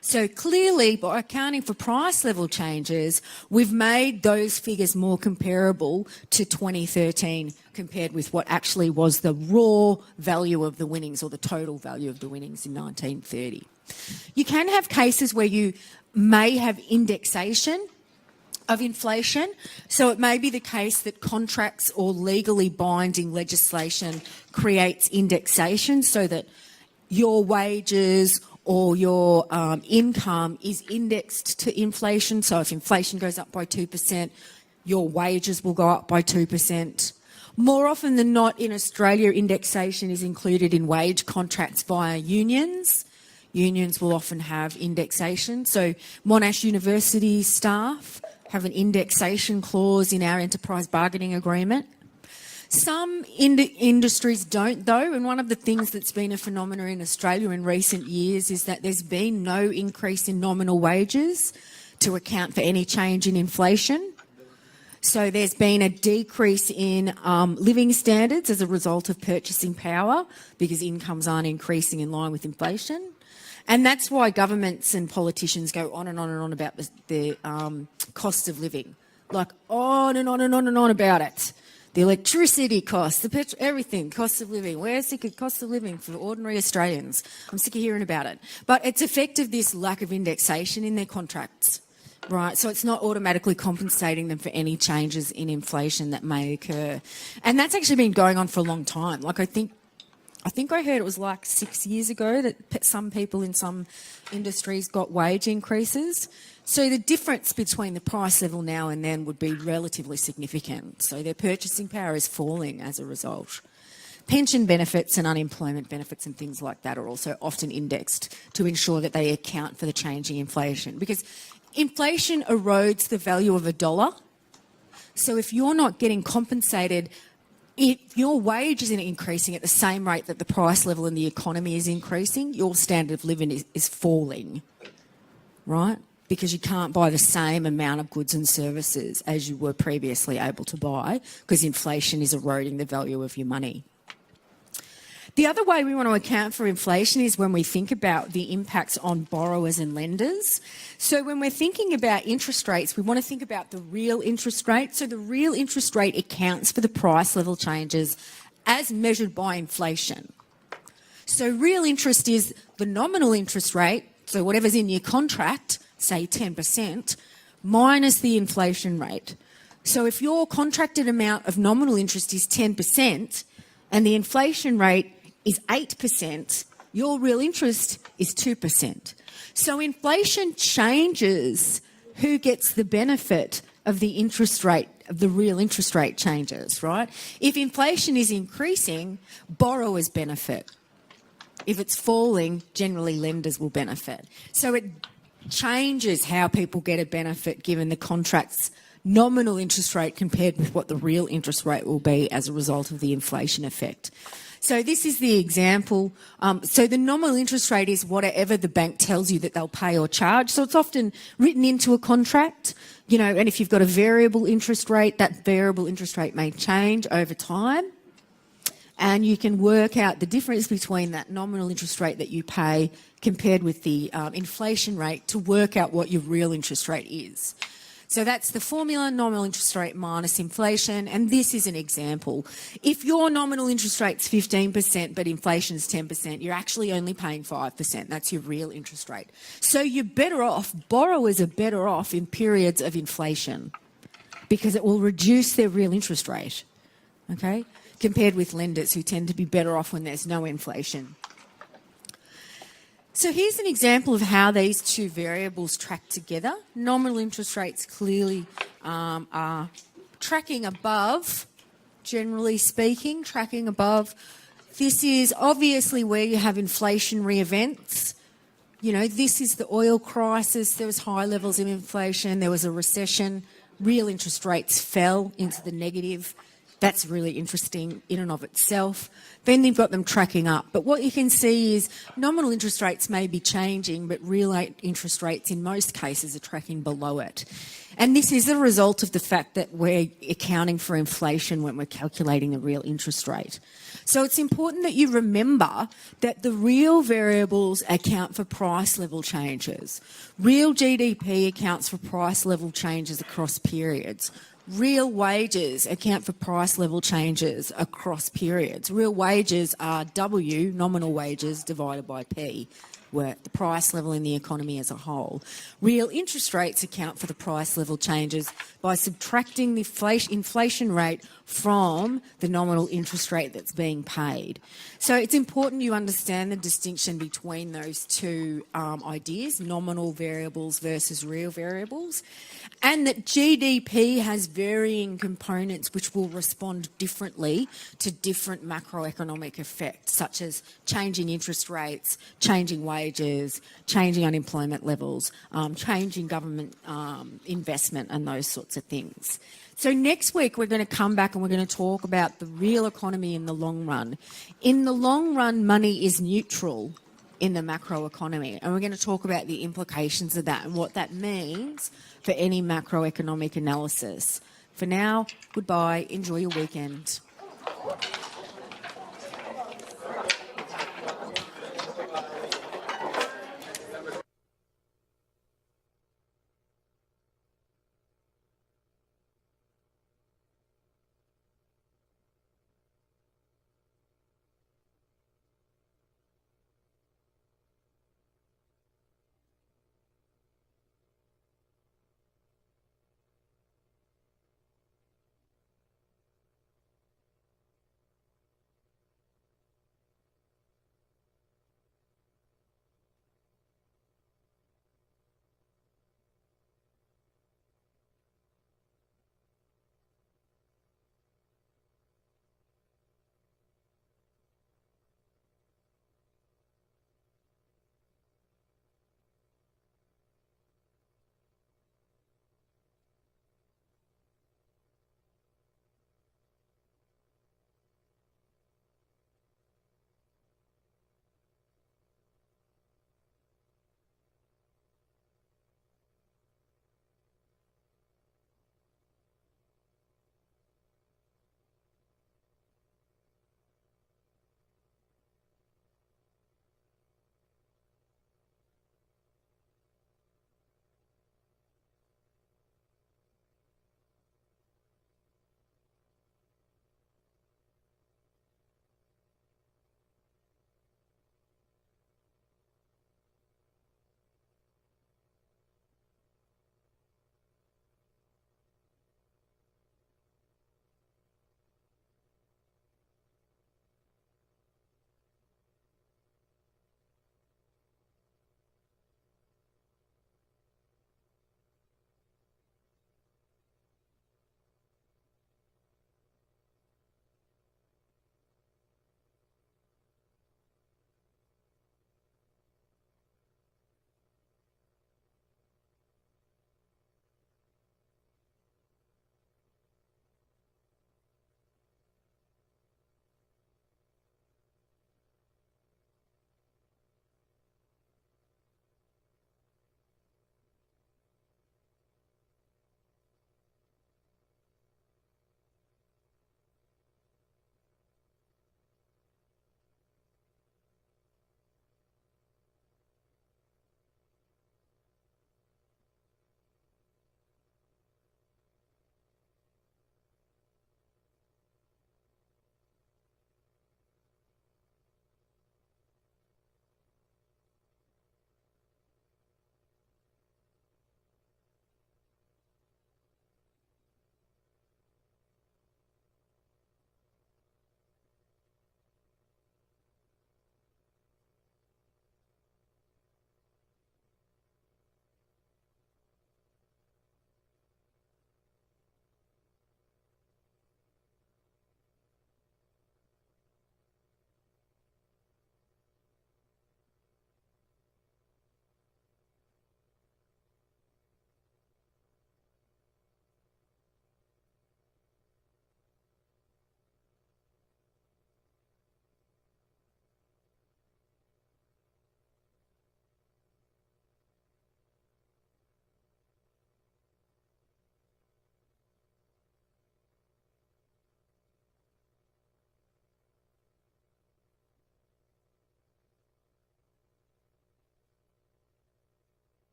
So clearly, by accounting for price level changes, we've made those figures more comparable to 2013 compared with what actually was the raw value of the winnings or the total value of the winnings in 1930. You can have cases where you may have indexation of inflation. So it may be the case that contracts or legally binding legislation creates indexation so that your wages or your income is indexed to inflation. So if inflation goes up by 2%, your wages will go up by 2%. More often than not in Australia, indexation is included in wage contracts via unions. Unions will often have indexation. So Monash University staff have an indexation clause in our enterprise bargaining agreement. Some industries don't, though, and one of the things that's been a phenomenon in Australia in recent years is that there's been no increase in nominal wages to account for any change in inflation. So there's been a decrease in living standards as a result of purchasing power because incomes aren't increasing in line with inflation. And that's why governments and politicians go on and on and on about the cost of living, like on and on and on and on about it. The electricity costs, the petrol, everything, cost of living. We're sick of cost of living for ordinary Australians. I'm sick of hearing about it. But it's effective, this lack of indexation in their contracts, right? So it's not automatically compensating them for any changes in inflation that may occur. And that's actually been going on for a long time. Like I think I heard it was like 6 years ago that some people in some industries got wage increases. So the difference between the price level now and then would be relatively significant. So their purchasing power is falling as a result. Pension benefits and unemployment benefits and things like that are also often indexed to ensure that they account for the changing inflation. Because Inflation erodes the value of a dollar. So if you're not getting compensated, if your wage isn't increasing at the same rate that the price level in the economy is increasing, your standard of living is falling, right? Because you can't buy the same amount of goods and services as you were previously able to buy because inflation is eroding the value of your money. The other way we want to account for inflation is when we think about the impacts on borrowers and lenders. So when we're thinking about interest rates, we want to think about the real interest rate. So the real interest rate accounts for the price level changes as measured by inflation. So real interest is the nominal interest rate, so whatever's in your contract, say 10%, minus the inflation rate. So if your contracted amount of nominal interest is 10% and the inflation rate is 8%, your real interest is 2%. So inflation changes who gets the benefit of the interest rate, of the real interest rate changes, right? If inflation is increasing, borrowers benefit. If it's falling, generally lenders will benefit. So it changes how people get a benefit given the contract's nominal interest rate compared with what the real interest rate will be as a result of the inflation effect. So this is the example. So the nominal interest rate is whatever the bank tells you that they'll pay or charge. So it's often written into a contract, you know, and if you've got a variable interest rate, that variable interest rate may change over time. And you can work out the difference between that nominal interest rate that you pay compared with the inflation rate to work out what your real interest rate is. So that's the formula, nominal interest rate minus inflation, and this is an example. If your nominal interest rate's 15% but inflation's 10%, you're actually only paying 5%. That's your real interest rate. So you're better off, borrowers are better off in periods of inflation because it will reduce their real interest rate, okay, compared with lenders who tend to be better off when there's no inflation. So here's an example of how these two variables track together. Nominal interest rates clearly are tracking above, generally speaking, tracking above. This is obviously where you have inflationary events. You know, this is the oil crisis. There was high levels of inflation. There was a recession. Real interest rates fell into the negative. That's really interesting in and of itself. Then you've got them tracking up. But what you can see is nominal interest rates may be changing, but real interest rates in most cases are tracking below it. And this is a result of the fact that we're accounting for inflation when we're calculating the real interest rate. So it's important that you remember that the real variables account for price level changes. Real GDP accounts for price level changes across periods. Real wages account for price level changes across periods. Real wages are W, nominal wages, divided by P, where the price level in the economy as a whole. Real interest rates account for the price level changes by subtracting the inflation rate from the nominal interest rate that's being paid. So it's important you understand the distinction between those two ideas, nominal variables versus real variables, and that GDP has varying components which will respond differently to different macroeconomic effects, such as changing interest rates, changing wages, changing unemployment levels, changing government investment and those sorts of things. So next week we're going to come back and we're going to talk about the real economy in the long run. In the long run, money is neutral in the macroeconomy, and we're going to talk about the implications of that and what that means for any macroeconomic analysis. For now, goodbye, enjoy your weekend.